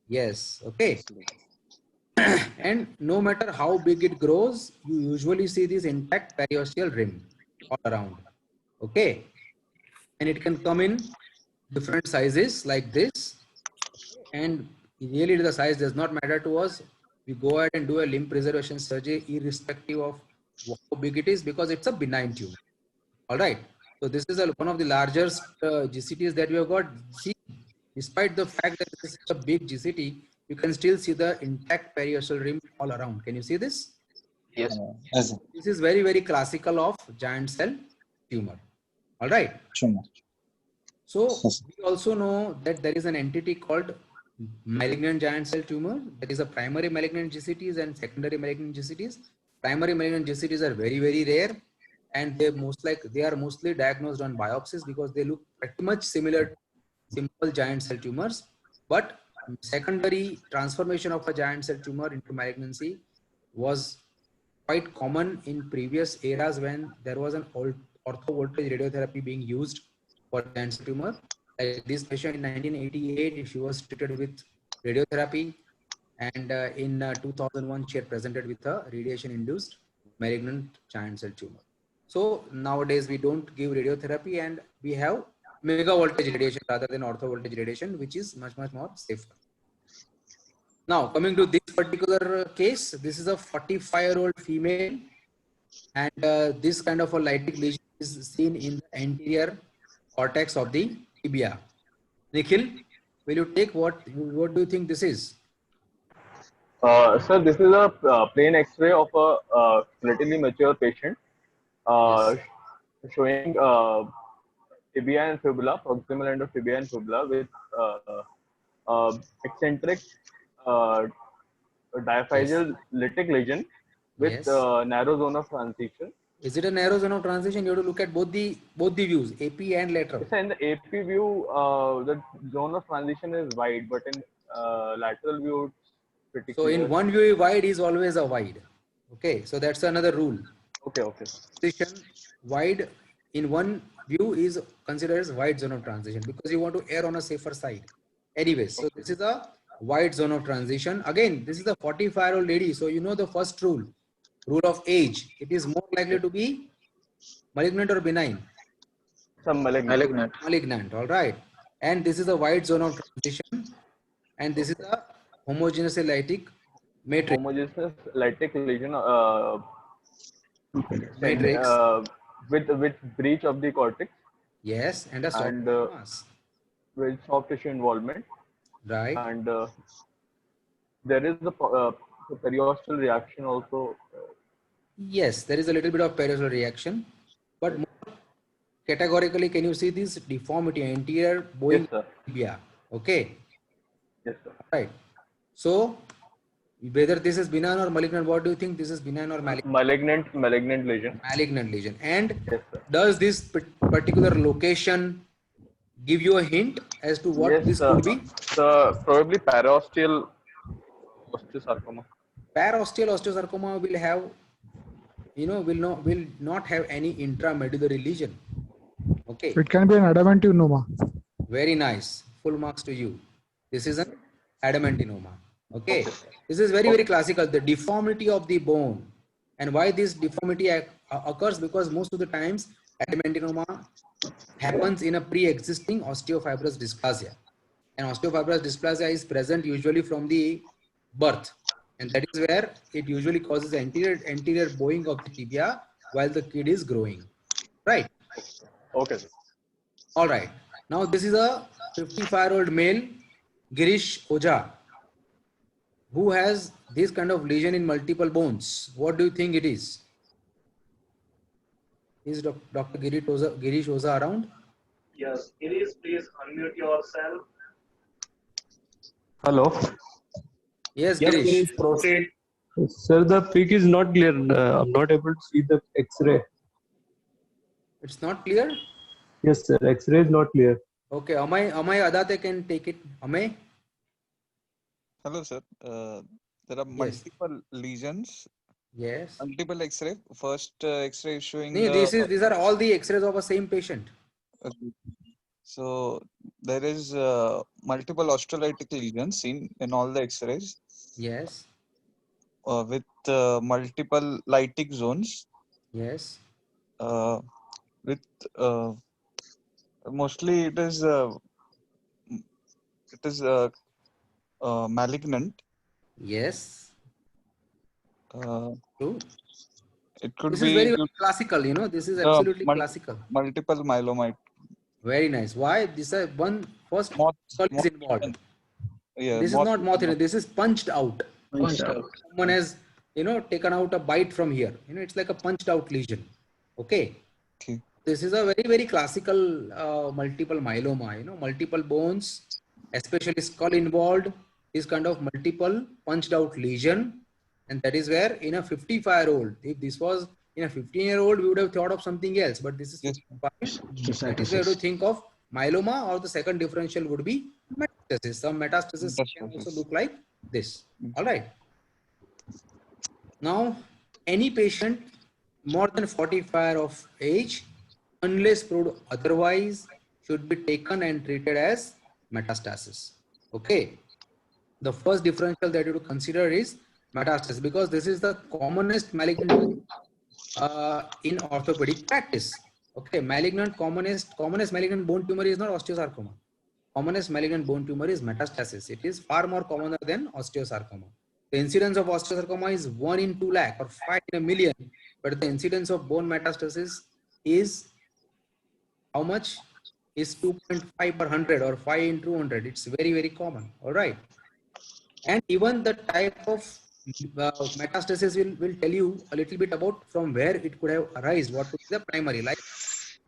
Yes. Okay. And no matter how big it grows, you usually see this intact periosteal rim all around. Okay. And it can come in different sizes like this. And really the size does not matter to us. We go ahead and do a limb preservation surgery irrespective of how big it is because it's a benign tumor. All right. So this is one of the largest GCTs that we have got. See, despite the fact that this is a big GCT, you can still see the intact periosteal rim all around. Can you see this? Yes. This is very, very classical of giant cell tumor. All right. Tumor. So we also know that there is an entity called malignant giant cell tumor. That is a primary malignant GCTs and secondary malignant GCTs. Primary malignant GCTs are very, very rare, and they are mostly diagnosed on biopsies because they look pretty much similar to simple giant cell tumors. But secondary transformation of a giant cell tumor into malignancy was quite common in previous eras when there was an ortho voltage radiotherapy being used for giant cell tumor. Like this patient in 1988, she was treated with radiotherapy, and in 2001, she had presented with a radiation-induced malignant giant cell tumor. So nowadays we don't give radiotherapy, and we have mega voltage radiation rather than ortho voltage radiation, which is much more safer. Now coming to this particular case, this is a 45-year-old female, and this kind of a lytic lesion is seen in the anterior cortex of the tibia. Nikhil, will you take what do you think this is? Sir, this is a plain X-ray of a relatively mature patient showing tibia and fibula, proximal end of tibia and fibula with eccentric diaphyseal lytic lesion with narrow zone of transition. Is it a narrow zone of transition? You have to look at both the views, AP and lateral. So in the AP view, the zone of transition is wide, but in lateral view, it's pretty So clear. in one view, wide is always a wide. Okay, so that's another rule. Okay. Transition wide in one view is considered as wide zone of transition because you want to err on a safer side. Anyways, so this is a wide zone of transition. Again, this is a 45-year-old lady. So you know the first rule of age. It is more likely to be malignant or benign. Some malignant. Malignant, all right. And this is a wide zone of transition, and this is a homogeneous lytic matrix. Homogeneous lytic lesion Matrix. With breach of the cortex Yes, and a soft and mass. with soft tissue involvement, Right. and there is the periosteal reaction also. Yes, there is a little bit of periosteal reaction, but more categorically, can you see this deformity, anterior bowing Yes, sir. tibia? Okay, Yes, sir. right. So, whether this is benign or malignant, what do you think? This is benign or malignant? Malignant lesion. Malignant lesion. And Yes, sir. does this particular location give you a hint as to what Yes, this sir. could be? So probably parosteal osteosarcoma. Parosteal osteosarcoma will have, will not have any intramedullary lesion. Okay. It can be an adamantinoma. Very nice. Full marks to you. This is an adamantinoma. Okay. This is very classical. The deformity of the bone. And why this deformity occurs? Because most of the times adamantinoma happens in a pre-existing osteofibrous dysplasia. And osteofibrous dysplasia is present usually from the birth. And that is where it usually causes anterior bowing of the tibia while the kid is growing. Right? Okay. All right. Now this is a 55-year-old male, Girish Ojha, who has this kind of lesion in multiple bones. What do you think it is? Is Dr. Girish Ojha around? Yes, Girish, please unmute yourself. Hello. Yes, Yes, Girish. Girish, proceed. Sir, the peak is not clear. I'm not able to see the X-ray. It's not clear? Yes, sir. X-ray is not clear. Okay, Amay Adate can take it. Amay? Hello, sir. There are multiple lesions, Yes. multiple X-ray. First X-ray is showing. These are all the X-rays of a same patient. So there is multiple osteolytic lesions seen in all the X-rays. Yes. With multiple lytic zones. Yes. With mostly it is malignant. Yes. True. It could This be is very classical, this is absolutely classical. Multiple myeloma. Very nice. Why? This is first skull is involved. Yeah, this is not moth, this is punched out. Someone has, taken out a bite from here. It's like a punched out lesion. Okay. This is a very, very classical multiple myeloma, multiple bones especially skull involved, is kind of multiple punched out lesion. And that is where in a 55-year-old, if this was in a 15-year-old, we would have thought of something else, but this is Yes. 55. That is where to think of myeloma, or the second differential would be metastasis. Some metastasis can also look like this. All right. Now, any patient more than 45 of age, unless proved otherwise, should be taken and treated as metastasis. Okay. The first differential that you have to consider is metastasis, because this is the commonest malignant in orthopedic practice. Okay, commonest malignant bone tumor is not osteosarcoma. Commonest malignant bone tumor is metastasis. It is far more common than osteosarcoma. The incidence of osteosarcoma is 1 in 2 lakh or 5 in a million, but the incidence of bone metastasis is how much? Is 2.5 per 100 or 5 in 200. It's very, very common. All right. And even the type of metastasis will tell you a little bit about from where it could have arisen, what would be the primary. Like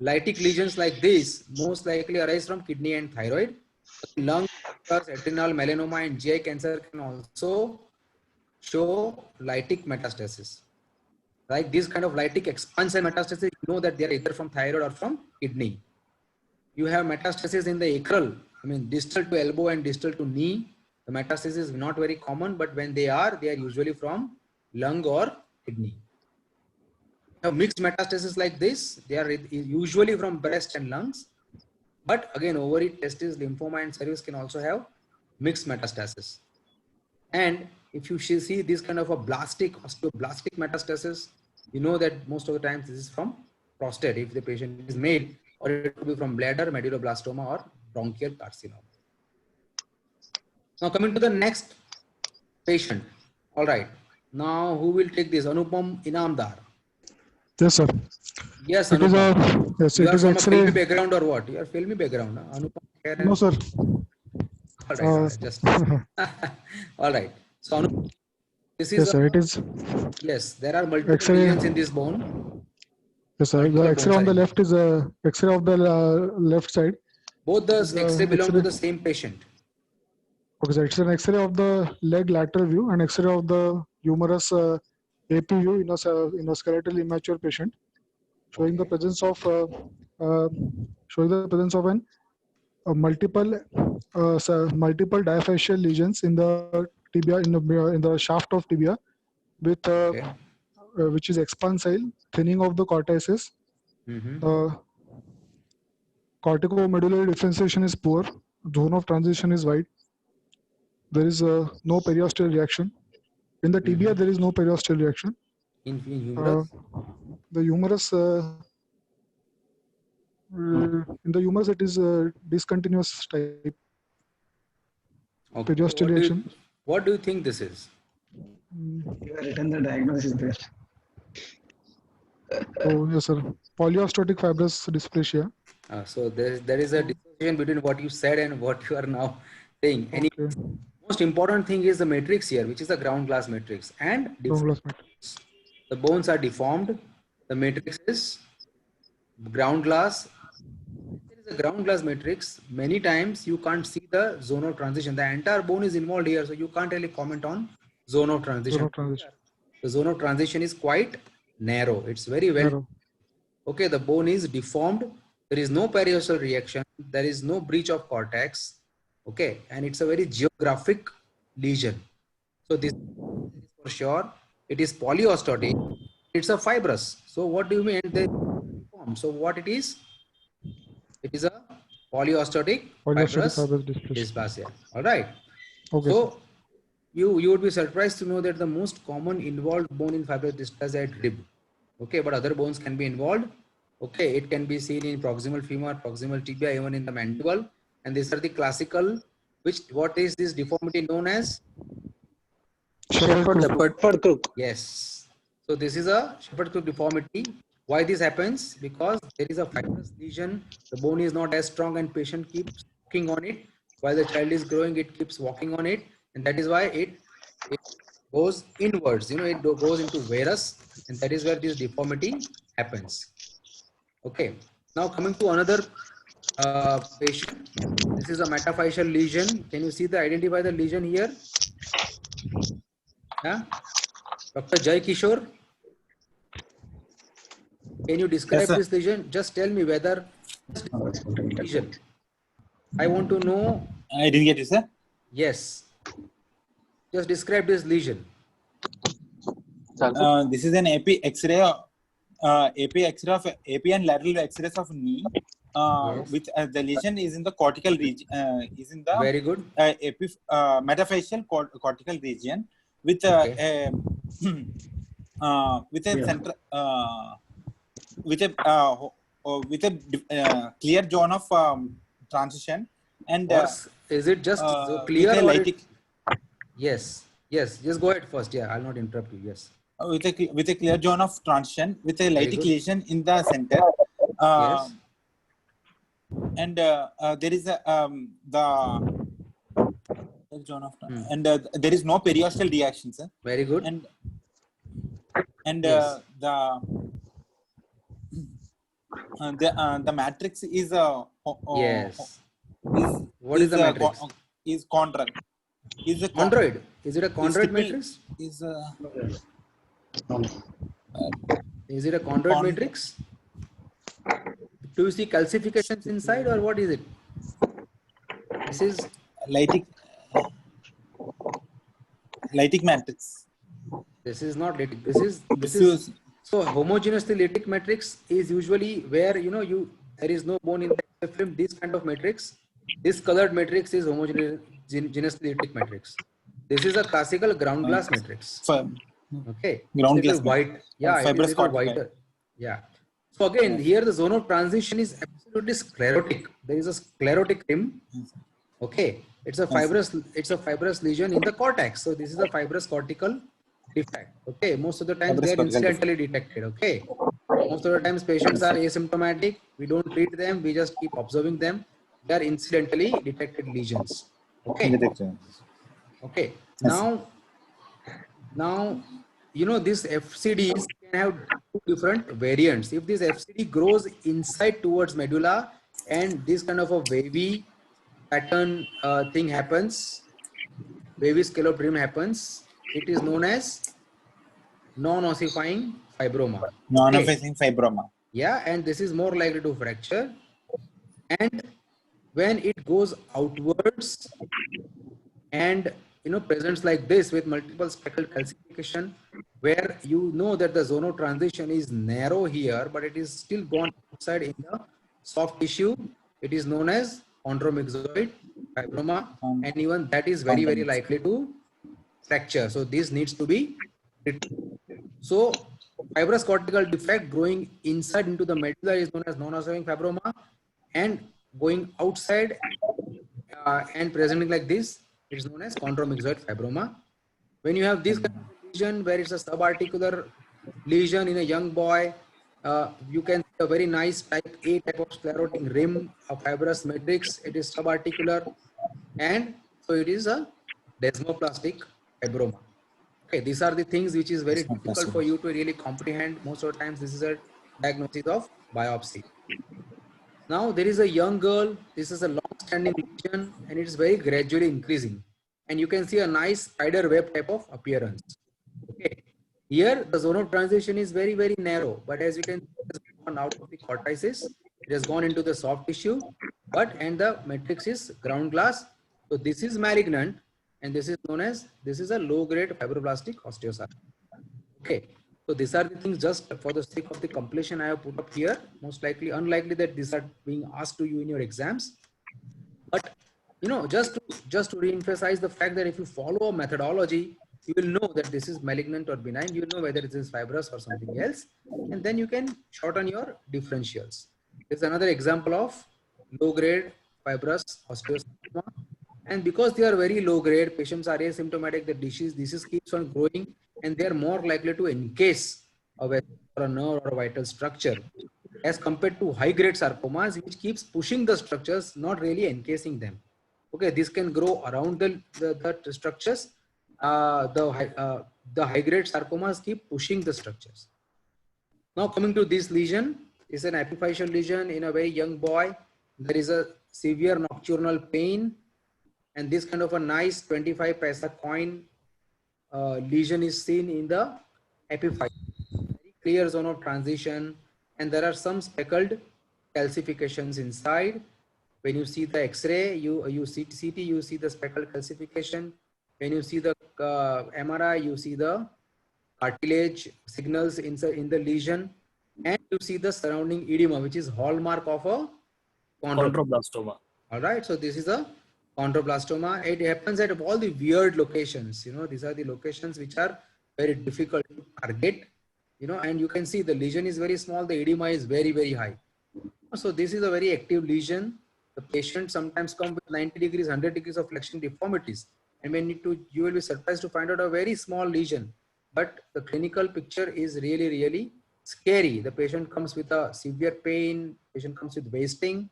lytic lesions like this most likely arise from kidney and thyroid. Lung cancer, adrenal, melanoma, and GI cancer can also show lytic metastasis. Like this kind of lytic expansion metastasis, you know that they are either from thyroid or from kidney. You have metastasis in the acral, I mean distal to elbow and distal to knee. The metastasis is not very common, but when they are usually from lung or kidney. Now, mixed metastasis like this, they are usually from breast and lungs. But again, ovary, testes, lymphoma, and cervix can also have mixed metastasis. And if you see this kind of a osteoblastic metastasis, you know that most of the times this is from prostate if the patient is male, or it could be from bladder, medulloblastoma, or bronchial carcinoma. Now coming to the next patient. All right. Now who will take this? Anupam Inamdar. Yes, sir. Yes, It is Anupam. yes, You it are is from a X-ray. filmy background or what? You are filmy background. Huh? Anupam. No, sir. All right. Just all right. So Anupam, this is Yes, sir. It is yes. There are multiple X-ray. lesions in this bone. yes, sir. The Multiple X-ray on bones the are left is a X-ray of the left side. Both the X-ray belong to X-ray. the same patient. Okay, sir. It's an X-ray of the leg lateral view and X-ray of the humerus AP view in a skeletal immature patient, showing the presence of multiple diaphyseal lesions in the tibia in the shaft of tibia with which is expansile, thinning of the cortices. Corticomedullary differentiation is poor. Zone of transition is wide. There is no periosteal reaction. In the tibia, there is no periosteal reaction. In humerus? The humerus, in the humerus, it is discontinuous type. Okay. Periosteal reaction. What do you think this is? You have written the diagnosis there. Oh, yes, sir. Polyostotic fibrous dysplasia. So there is a distinction between what you said and what you are now saying. Okay. Most important thing is the matrix here, which is the ground glass matrix. And the bones are deformed. The matrix is ground glass. There is a ground glass matrix. Many times you can't see the zone of transition. The entire bone is involved here, so you can't really comment on zone of transition. The zone of transition is quite narrow. It's very well. Narrow. Okay, the bone is deformed. There is no periosteal reaction. There is no breach of cortex. Okay, and it's a very geographic lesion. So this is for sure. It is polyostotic. It's a fibrous. So what do you mean? They deform. So what it is? It is a polyostotic fibrous dysplasia. All right. Okay. So you would be surprised to know that the most common involved bone in fibrous dysplasia is rib. Okay, but other bones can be involved. Okay, it can be seen in proximal femur, proximal tibia, even in the mandible. And these are the classical, what is this deformity known as? Shepherd crook. Yes. So this is a shepherd crook deformity. Why this happens? Because there is a fibrous lesion. The bone is not as strong and patient keeps walking on it. While the child is growing, it keeps walking on it. And that is why it goes inwards. You know, it goes into varus. And that is where this deformity happens. Okay. Now coming to another patient. This is a metaphyseal lesion. Can you see identify the lesion here? Yeah. Dr. Jai Kishore, can you describe sir. this lesion? Just tell me whether lesion. I want to know. I didn't get it, sir. Yes. Just describe this lesion. This is an AP X-ray, AP X-ray of AP and lateral X-rays of knee. Yes. With the lesion is in the cortical region. Is in the Very good. metaphyseal cortical region with Okay. with a center with a clear zone of transition and Or is it just clear with a or lytic, yes. Yes. Just go ahead first. Yeah, I'll not interrupt you. Yes. with a clear zone of transition with a Very lytic good. lesion in the center. Yes. And there is a the zone of and there is no periosteal reaction, sir. Very good. And Yes. the matrix is Yes. What is the matrix? Is chondral. Is a Chondroid. Is it a chondroid typical- matrix? Is Is it a chondroid matrix? Do you see calcifications inside or what is it? This is lytic matrix. This is not lytic. This is so homogeneously lytic matrix is usually where there is no bone in the film. This kind of matrix, this colored matrix is homogeneously lytic matrix. This is a classical ground glass matrix. Okay. Ground It is glass white. Yeah, it fibrous is little whiter. Yeah. So again, here the zone of transition is absolutely sclerotic. There is a sclerotic rim. Okay. It's a fibrous lesion in the cortex. So this is a fibrous cortical defect. Okay. Most of the times they are incidentally detected. Okay. Most of the times patients are asymptomatic. We don't treat them. We just keep observing them. They are incidentally detected lesions. Okay. Okay. Now, these FCDs can have two different variants. If this FCD grows inside towards medulla and this kind of a wavy pattern thing happens, wavy scallop rim happens, it is known as non-ossifying fibroma. Non-ossifying fibroma. Yeah, and this is more likely to fracture. And when it goes outwards and presents like this with multiple speckled calcification, where that the zone of transition is narrow here, but it is still gone outside in the soft tissue. It is known as chondromyxoid fibroma, and even that is very, very likely to fracture. So this needs to be treated. So fibrous cortical defect growing inside into the medulla is known as non-ossifying fibroma, and going outside and presenting like this, it is known as chondromyxoid fibroma. When you have this kind of lesion where it's a subarticular lesion in a young boy, you can see a very nice type A type of sclerotic rim, a fibrous matrix. It is subarticular, and so it is a desmoplastic fibroma. Okay, these are the things which is very difficult for you to really comprehend. Most of the times, this is a diagnosis of biopsy. Now there is a young girl. This is a long-standing lesion, and it is very gradually increasing. And you can see a nice spider web type of appearance. Okay. Here, the zone of transition is very, very narrow. But as you can see, it has gone out of the cortices. It has gone into the soft tissue. And the matrix is ground glass. So this is malignant. And this is known as, this is a low-grade fibroblastic osteosarcoma. Okay. So these are the things just for the sake of the completion I have put up here. Most likely, unlikely that these are being asked to you in your exams. But just to re-emphasize the fact that if you follow a methodology, you will know that this is malignant or benign. You will know whether it is fibrous or something else, and then you can shorten your differentials. This is another example of low-grade fibrous osteosarcoma, and because they are very low-grade, patients are asymptomatic. The disease keeps on growing, and they are more likely to encase a vessel or a nerve or a vital structure, as compared to high-grade sarcomas, which keeps pushing the structures, not really encasing them. Okay, this can grow around the structures. The high-grade sarcomas keep pushing the structures. Now coming to this lesion, is an epiphyseal lesion in a very young boy. there is a severe nocturnal pain, and this kind of a nice 25 paisa coin lesion is seen in the epiphysis. Very clear zone of transition, and there are some speckled calcifications inside. When you see the X-ray, you see CT, you see the speckled calcification. When you see the MRI, you see the cartilage signals in the lesion, and you see the surrounding edema, which is hallmark of a Chondroblastoma. all right, so this is a chondroblastoma. It happens at all the weird locations. These are the locations which are very difficult to target. And you can see the lesion is very small. The edema is very, very high. So this is a very active lesion. The patient sometimes come with 90 degrees, 100 degrees of flexion deformities, and you will be surprised to find out a very small lesion. But the clinical picture is really, really scary. The patient comes with a severe pain. Patient comes with wasting,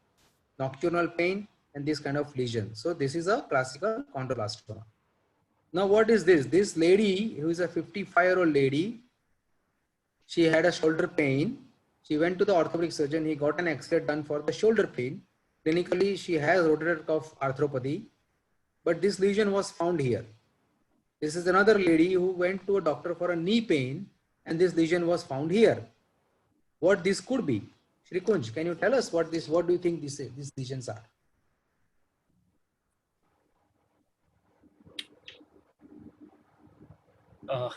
nocturnal pain, and this kind of lesion. So this is a classical chondroblastoma. Now what is this? This lady, who is a 55-year-old lady, she had a shoulder pain. She went to the orthopedic surgeon. He got an X-ray done for the shoulder pain. Clinically, she has rotator cuff arthropathy, but this lesion was found here. This is another lady who went to a doctor for a knee pain, and this lesion was found here. What this could be? Shri Kunj, can you tell us what do you think these lesions are?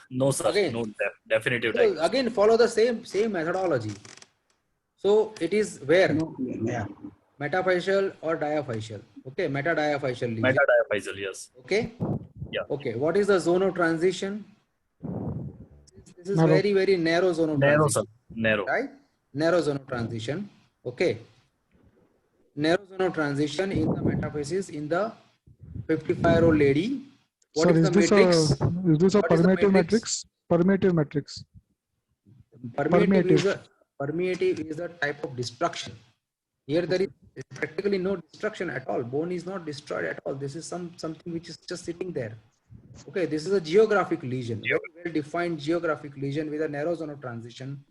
No, sir. Again, no, definitive. So again, follow the same methodology. So it is where? Yeah. Metaphyseal or diaphyseal? Okay, metadiaphyseal lesion. Metadiaphyseal, yes. Okay. Yeah. Okay. What is the zone of transition? This is Narrow. very, very narrow zone of Narrow, transition. sir. Narrow. Right? Narrow zone of transition. Okay. Narrow zone of transition in the metaphysis in the 55-year-old lady. What Sir, is the matrix? is this a What is the permeative matrix? matrix? Permeative matrix. Permeative is a type of destruction. Here there is practically no destruction at all. Bone is not destroyed at all. This is something which is just sitting there. Okay, this is a geographic lesion, very well defined geographic lesion with a narrow zone of transition.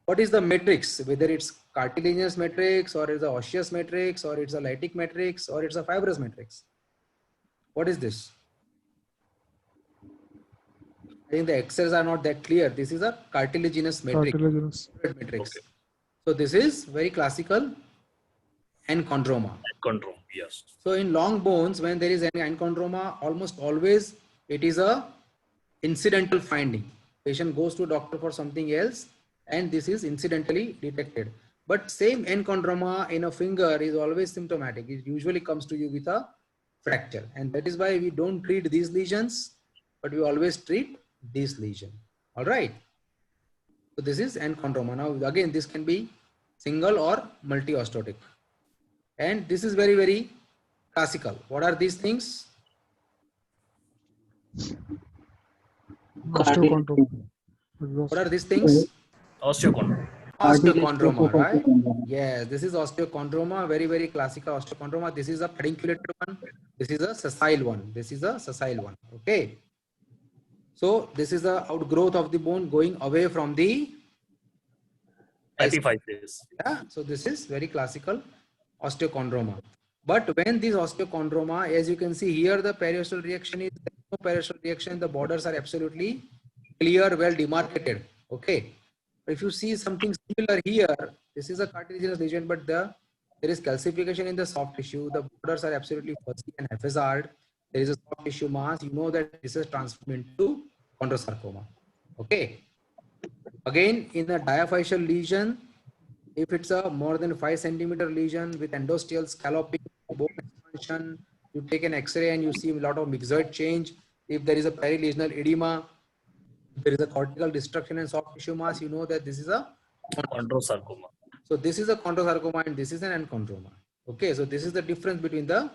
What is the matrix? Whether it's cartilaginous matrix, or it's a osseous matrix, or it's a lytic matrix, or it's a fibrous matrix. What is this? I think the X-rays are not that clear. This is a cartilaginous matrix. Cartilaginous. Matrix. Okay. So this is very classical enchondroma. Enchondroma, yes. So in long bones, when there is any enchondroma, almost always it is a incidental finding. Patient goes to doctor for something else, and this is incidentally detected. But same enchondroma in a finger is always symptomatic. It usually comes to you with a fracture, and that is why we don't treat these lesions, but we always treat this lesion. All right. So this is enchondroma. Now again, this can be single or multi-osteotic, and this is very, very classical. What are these things? Osteochondroma. What are these things? Osteochondroma. Osteochondroma, right? Yes, this is osteochondroma, very, very classical osteochondroma. This is a pedunculated one. This is a sessile one. This is a sessile one. Okay. So this is the outgrowth of the bone going away from the Epiphysis. Yeah. So this is very classical osteochondroma. But when this osteochondroma, as you can see here, the periosteal reaction is no periosteal reaction. The borders are absolutely clear, well demarcated. Okay. If you see something similar here, this is a cartilaginous lesion, but there is calcification in the soft tissue. The borders are absolutely fuzzy and haphazard. There is a soft tissue mass. You know that this is transformed into chondrosarcoma. Okay. Again, in a diaphyseal lesion, if it's a more than 5 centimeter lesion with endosteal scalloping, bone expansion, you take an X-ray and you see a lot of myxoid change. If there is a perilesional edema, there is a cortical destruction and soft tissue mass, you know that this is a chondrosarcoma. So this is a chondrosarcoma and this is an enchondroma. Okay, so this is the difference between the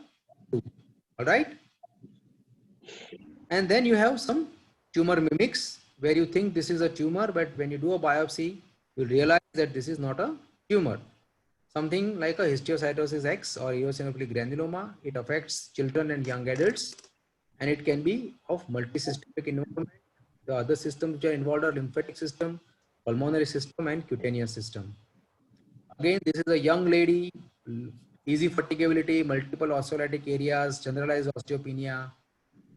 two. All right. And then you have some tumor mimics where you think this is a tumor, but when you do a biopsy, you realize that this is not a tumor. Something like a histiocytosis X or eosinophilic granuloma. It affects children and young adults, and it can be of multisystemic involvement. The other systems which are involved are lymphatic system, pulmonary system, and cutaneous system. Again, this is a young lady, easy fatigability, multiple osteolytic areas, generalized osteopenia.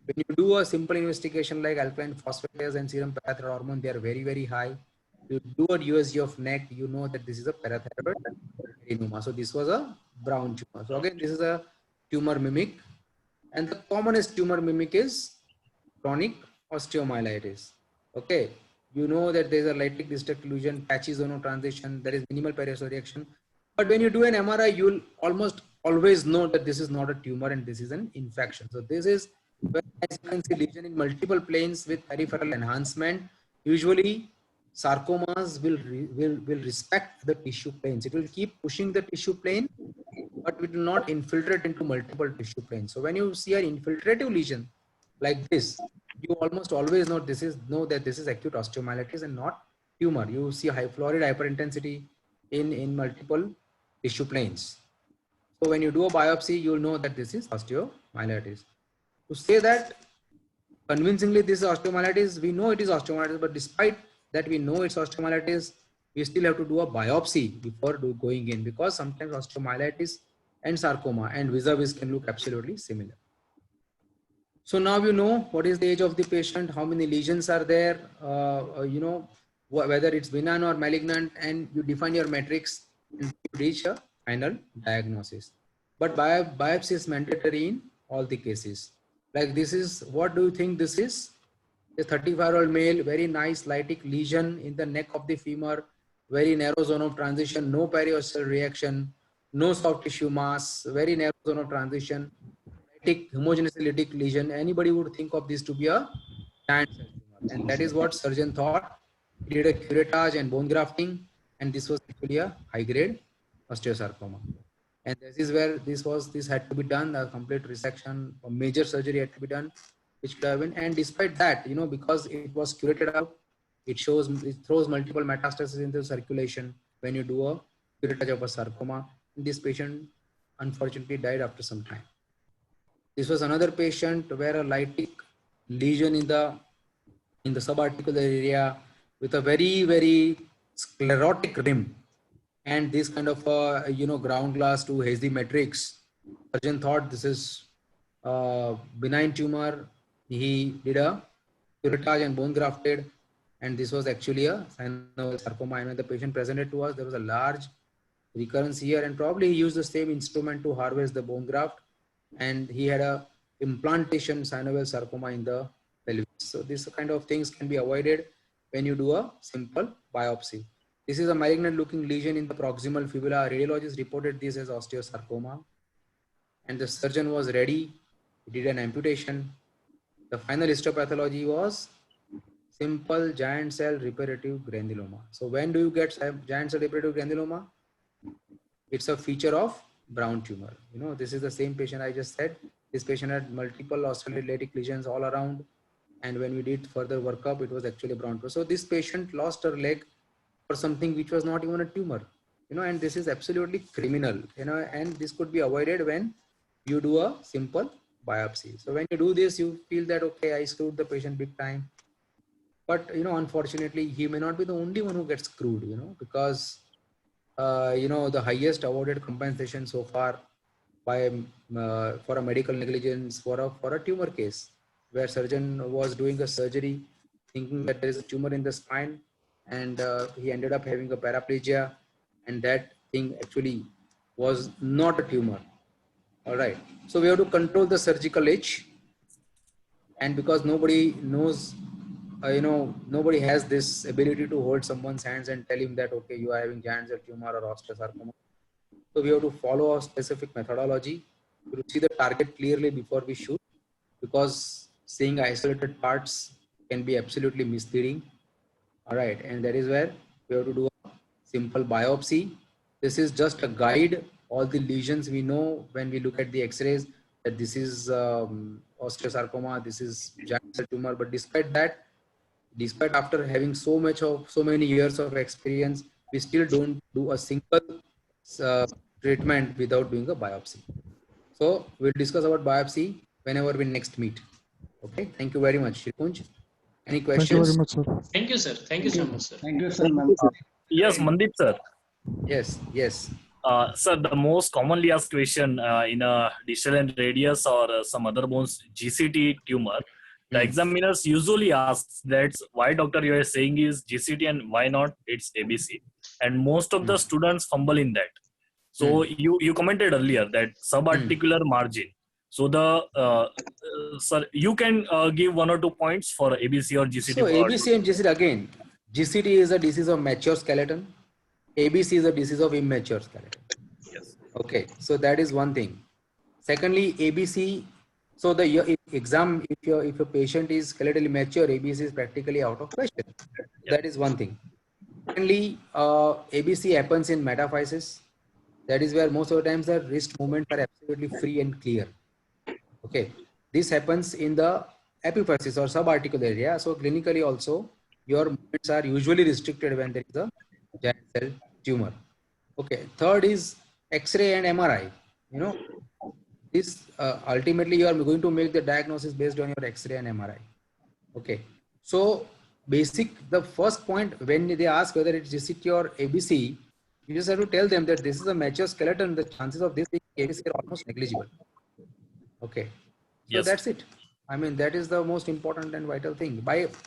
When you do a simple investigation like alkaline phosphatase and serum parathyroid hormone, they are very, very high. You do a USG of neck, you know that this is a parathyroid adenoma. So this was a brown tumor. So again, this is a tumor mimic. And the commonest tumor mimic is chronic osteomyelitis. Okay. You know that there is a lytic district lesion, patchy zonal transition, there is minimal periosteal reaction. But when you do an MRI, you will almost always know that this is not a tumor and this is an infection. So this is where, as you can see, lesion in multiple planes with peripheral enhancement. Usually sarcomas will respect the tissue planes. It will keep pushing the tissue plane, but it will not infiltrate into multiple tissue planes. So when you see an infiltrative lesion like this, you almost always know that this is acute osteomyelitis and not tumor. You see high fluoride hyperintensity in multiple tissue planes. So when you do a biopsy, you will know that this is osteomyelitis. To say that convincingly this is osteomyelitis, we know it is osteomyelitis, but despite that we know it's osteomyelitis, we still have to do a biopsy before going in, because sometimes osteomyelitis and sarcoma and vis-a-vis can look absolutely similar. So now you know what is the age of the patient, how many lesions are there, you know, whether it's benign or malignant, and you define your metrics and reach a final diagnosis. But biopsy is mandatory in all the cases. Like this is, what do you think this is? A 35-year-old male, very nice lytic lesion in the neck of the femur, very narrow zone of transition, no periosteal reaction, no soft tissue mass, very narrow zone of transition, homogeneous lytic lesion. Anybody would think of this to be a giant cell tumor, and that is what surgeon thought. He did a curettage and bone grafting, and this was actually a high-grade osteosarcoma. And this is where this had to be done. A complete resection, a major surgery had to be done, which could have been. And despite that, you know, because it was curated out, it throws multiple metastases into circulation when you do a curettage of a sarcoma. This patient unfortunately died after some time. This was another patient where a lytic lesion in the subarticular area with a very, very sclerotic rim, and this kind of you know, ground glass to hazy matrix. Surgeon thought this is a benign tumor. He did a curettage and bone grafted, and this was actually a synovial sarcoma. And when the patient presented to us, there was a large recurrence here, and probably he used the same instrument to harvest the bone graft, and he had a implantation synovial sarcoma in the pelvis. So this kind of things can be avoided when you do a simple biopsy. This is a malignant looking lesion in the proximal fibula. Radiologist reported this as osteosarcoma, and the surgeon was ready. He did an amputation. The final histopathology was simple giant cell reparative granuloma. So when do you get giant cell reparative granuloma? It's a feature of brown tumor. You know, this is the same patient I just said. This patient had multiple osteolytic lesions all around, and when we did further workup, it was actually brown tumor. So this patient lost her leg for something which was not even a tumor, you know, and this is absolutely criminal, you know, and this could be avoided when you do a simple biopsy. So when you do this, you feel that, okay, I screwed the patient big time. But, you know, unfortunately, he may not be the only one who gets screwed, you know, because you know, the highest awarded compensation so far by for a medical negligence for a tumor case, where surgeon was doing a surgery thinking that there is a tumor in the spine, and he ended up having a paraplegia, and that thing actually was not a tumor. All right, so we have to control the surgical itch, and because nobody knows, you know, nobody has this ability to hold someone's hands and tell him that, okay, you are having giant cell tumor or osteosarcoma. So we have to follow a specific methodology to see the target clearly before we shoot, because seeing isolated parts can be absolutely misleading. All right, and that is where we have to do a simple biopsy. This is just a guide. All the lesions we know when we look at the x-rays that this is osteosarcoma, this is giant cell tumor. But despite that, despite after having so many years of experience, we still don't do a single treatment without doing a biopsy. So we'll discuss about biopsy whenever we next meet. Okay, thank you very much. Shrikunj, any questions? Thank you very much, sir. Thank you, sir. Thank you so much, sir. Thank you, sir. Yes, Mandip sir. Yes, yes. Sir, the most commonly asked question in a distal and radius or some other bones GCT tumor, the examiners usually asks that why doctor you are saying is GCT and why not it's ABC, and most of the students fumble in that. So you commented earlier that subarticular margin. So sir, you can give 1 or 2 points for ABC or GCT. So ABC and GCT again, GCT is a disease of mature skeleton. ABC is a disease of immature skeleton. Yes. Okay, so that is one thing. Secondly, ABC. So the exam, if your patient is skeletally mature, ABC is practically out of question. That is one thing. Secondly, ABC happens in metaphysis. That is where most of the times the wrist movements are absolutely free and clear. Okay, this happens in the epiphysis or subarticular area. So clinically also, your movements are usually restricted when there is a giant cell tumor. Okay, third is X-ray and MRI. You know, this ultimately you are going to make the diagnosis based on your X-ray and MRI. Okay, so the first point when they ask whether it's GCT or ABC, you just have to tell them that this is a mature skeleton. The chances of this being ABC are almost negligible. Okay, so yes. That's it. I mean, that is the most important and vital thing.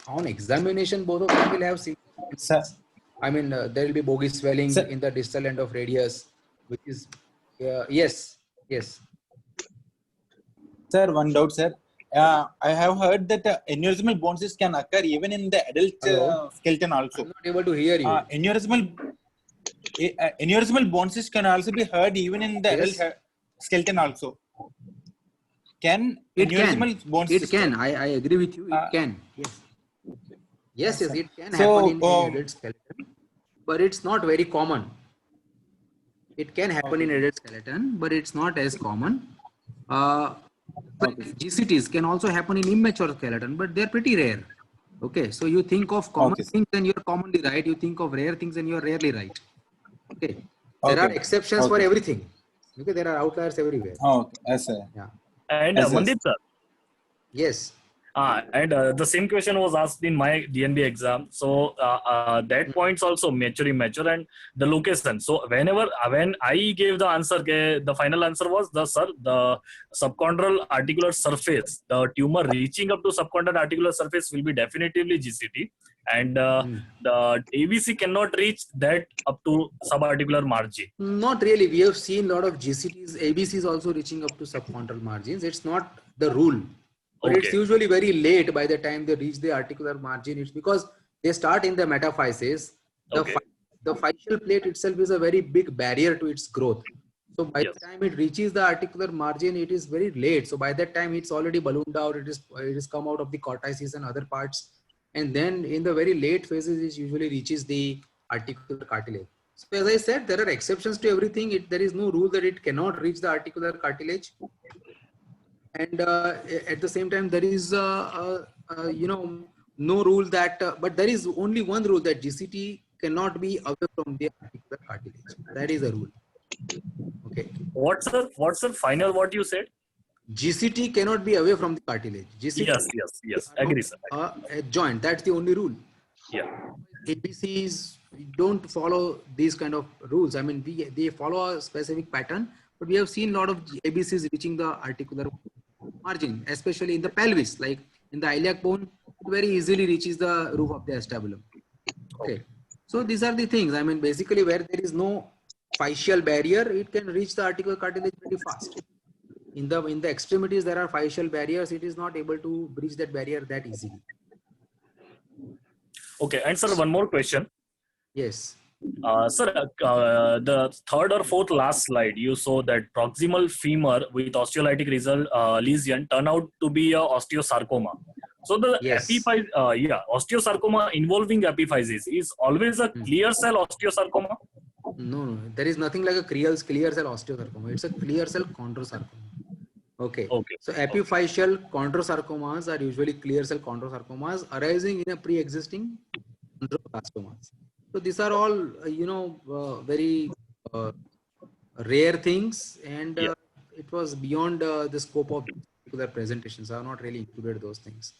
On examination, both of them will have Sir. I mean, there will be bogey swelling in the distal end of radius, which is yes. Sir, one doubt, sir. I have heard that aneurysmal bone cysts can occur even in the adult skeleton also. I'm not able to hear you. Aneurysmal bone cysts can also be heard even in the adult skeleton also. Can aneurysmal bone cysts? It can. I agree with you. It can. Yes. Yes, it can So, happen in adult skeleton, but it's not very common. It can happen in adult skeleton, but it's not as common. GCTs can also happen in immature skeleton, but they're pretty rare. Okay, so you think of common things and you're commonly right. You think of rare things and you're rarely right. Okay, there are exceptions for everything. Okay, there are outliers everywhere. Okay, yes, sir. Yeah. And Mandip sir. Yes. And the same question was asked in my DNB exam. So that points also mature, immature, and the location. So when I gave the answer, the final answer was the subchondral articular surface. The tumor reaching up to subchondral articular surface will be definitively GCT, and the ABC cannot reach that up to subarticular margin. Not really. We have seen a lot of GCTs, ABCs also reaching up to subchondral margins. It's not the rule. But it's usually very late by the time they reach the articular margin. It's because they start in the metaphysis. The fascial plate itself is a very big barrier to its growth. So by the time it reaches the articular margin, it is very late. So by that time, it's already ballooned out. It is come out of the cortices and other parts. And then in the very late phases, it usually reaches the articular cartilage. So as I said, there are exceptions to everything. There is no rule that it cannot reach the articular cartilage. And at the same time, there is no rule that, but there is only one rule that GCT cannot be away from the articular cartilage. That is a rule. Okay. What's the final what you said? GCT cannot be away from the cartilage. GCT yes. Agree, sir. A joint. That's the only rule. Yeah. ABCs don't follow these kind of rules. I mean, they follow a specific pattern, but we have seen a lot of ABCs reaching the articular margin, especially in the pelvis, like in the iliac bone, it very easily reaches the roof of the acetabulum. Okay. So these are the things. I mean, basically where there is no fascial barrier, it can reach the articular cartilage very fast. In the extremities, there are fascial barriers. It is not able to breach that barrier that easily. Okay. And sir, one more question. Yes. Sir, the third or fourth last slide, you saw that proximal femur with osteolytic lesion turn out to be a osteosarcoma. So the osteosarcoma involving epiphysis is always a clear cell osteosarcoma? No, there is nothing like a clear cell osteosarcoma. It's a clear cell chondrosarcoma. Okay. So epiphyseal chondrosarcomas are usually clear cell chondrosarcomas arising in a pre-existing chondroblastomas. So these are all, very rare things, and it was beyond the scope of particular presentations. I have not really included those things.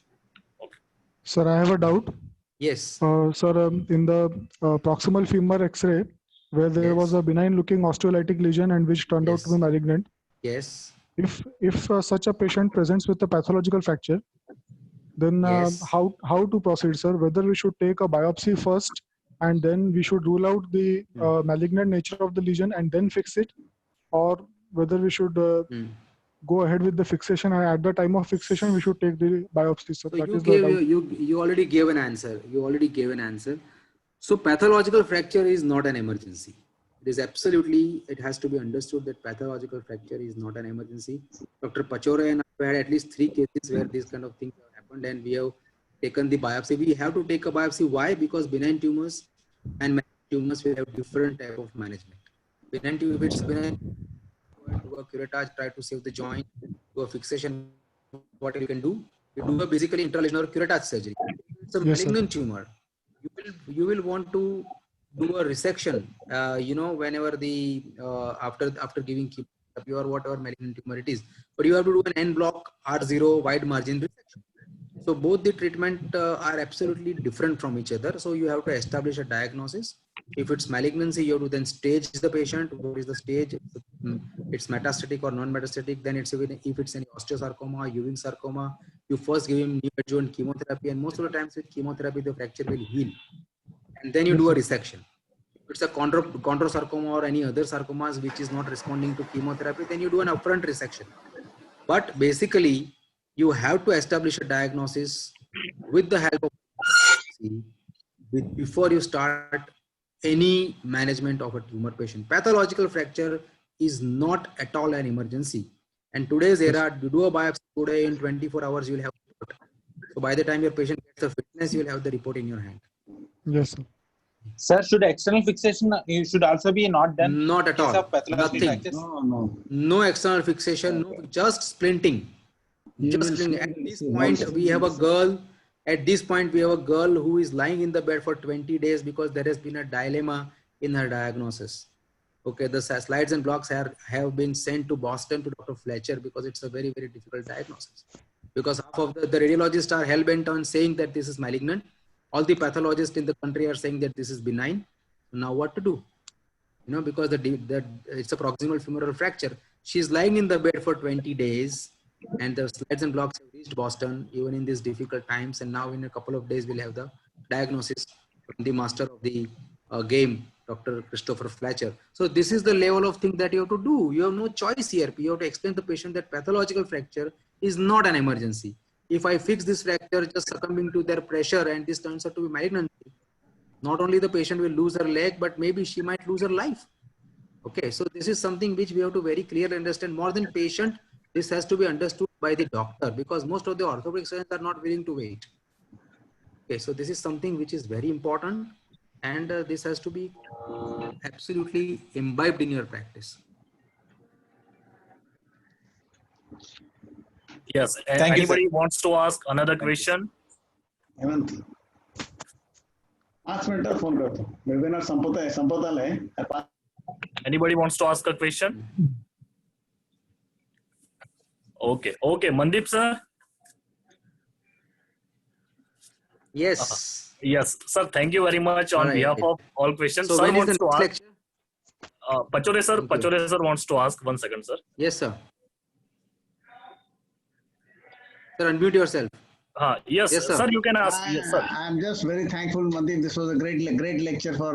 Sir, I have a doubt. Yes. Sir, in the proximal femur X-ray, where there was a benign looking osteolytic lesion and which turned out to be malignant. Yes. If such a patient presents with a pathological fracture, then how to proceed, sir? Whether we should take a biopsy first and then we should rule out the malignant nature of the lesion and then fix it, or whether we should go ahead with the fixation and at the time of fixation we should take the biopsy, sir. So That you is gave the doubt. you already gave an answer. You already gave an answer. So pathological fracture is not an emergency. It is absolutely, it has to be understood that pathological fracture is not an emergency. Dr. Pachore and I had at least 3 cases where these kind of things have happened and we have taken the biopsy. We have to take a biopsy. Why? Because benign tumors and malignant tumors will have different type of management. Benign tumor, if it's benign, do a curettage, try to save the joint, do a fixation. What you can do? You do a basically intralesional curettage surgery. It's a malignant tumor. You will want to do a resection, whenever the after giving chemotherapy or whatever malignant tumor it is, but you have to do an N block R0 wide margin resection. So both the treatment are absolutely different from each other. So you have to establish a diagnosis. If it's malignancy, you have to then stage the patient. What is the stage? It's metastatic or non-metastatic. Then if it's any osteosarcoma, Ewing sarcoma, you first give him neoadjuvant chemotherapy, and most of the times with chemotherapy the fracture will heal, and then you do a resection. If it's a chondrosarcoma or any other sarcomas which is not responding to chemotherapy, then you do an upfront resection. But basically, you have to establish a diagnosis with the help of before you start any management of a tumor patient. Pathological fracture is not at all an emergency. And today's era, you do a biopsy today, in 24 hours, you will have a report. So by the time your patient gets the fitness, you will have the report in your hand. Yes, sir. Sir, should external fixation should also be not done? Not at all. Nothing. No external fixation. No, just splinting. Just splinting. At this point, we have a girl. At this point, we have a girl who is lying in the bed for 20 days because there has been a dilemma in her diagnosis. Okay, the slides and blocks have been sent to Boston to Dr. Fletcher because it's a very, very difficult diagnosis. Because half of the radiologists are hell-bent on saying that this is malignant. All the pathologists in the country are saying that this is benign. Now what to do? Because it's a proximal femoral fracture. She's lying in the bed for 20 days and the slides and blocks have reached Boston even in these difficult times. And now in a couple of days, we'll have the diagnosis from the master of the game, Dr. Christopher Fletcher. So this is the level of thing that you have to do. You have no choice here. You have to explain to the patient that pathological fracture is not an emergency. If I fix this fracture just succumbing to their pressure and this turns out to be malignant, not only the patient will lose her leg, but maybe she might lose her life. Okay, so this is something which we have to very clearly understand. More than patient, this has to be understood by the doctor because most of the orthopedic surgeons are not willing to wait. Okay, so this is something which is very important and this has to be absolutely imbibed in your practice. Yes. Anybody wants to ask another question? Hemant 5 minute phone करतो webinar Sampat आलाय. Anybody wants to ask a question? Okay. Mandeep sir. Yes. Yes, sir. Thank you very much on behalf of all questions. So sir when is wants the to next ask. lecture? Pachore sir wants to ask. 1 second, sir. Yes, sir. Sir, unmute yourself. Yes, sir. You can ask. Yes, sir. I'm just very thankful, Mandeep. This was a great lecture for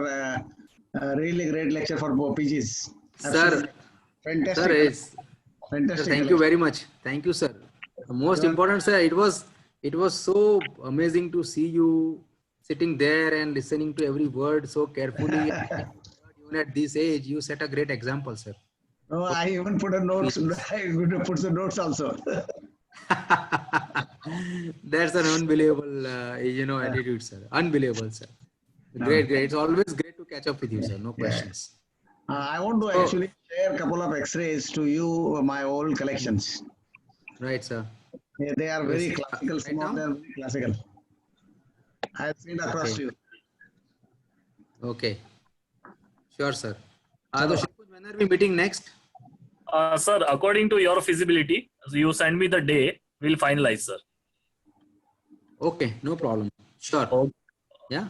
really great lecture for PGs. Sir, fantastic. Sir, fantastic. Sir, thank you very much. Thank you, sir. The most important, sir, it was so amazing to see you sitting there and listening to every word so carefully. Even at this age, you set a great example, sir. No, I even put a notes. I put the notes also. That's an unbelievable, attitude, sir. Unbelievable, sir. Great. It's always great to catch up with you, sir. No questions. I want to actually share a couple of X-rays to you, my old collections. Right, sir. Yeah, they are very classical. Some of them are very classical. I have seen across to you. Okay. Sure, sir. When are we meeting next? Sir, according to your feasibility, you send me the day, we'll finalize, sir. Okay, no problem. Sure. Yeah.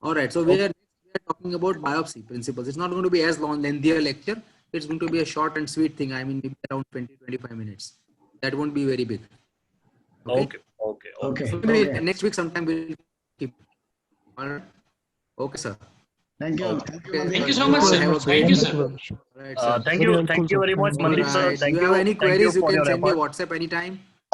All right. So we are are talking about biopsy principles. It's not going to be as long, lengthier lecture. It's going to be a short and sweet thing. I mean, maybe around 20-25 minutes. That won't be very big. Okay. So maybe next week sometime we'll keep. All right. Okay, sir. Thank you. Thank you so much, sir. Thank you, sir. Right, sir. Thank you very much, Mandeep sir. Right. Thank you have any Thank queries, you for can your send me effort. WhatsApp anytime.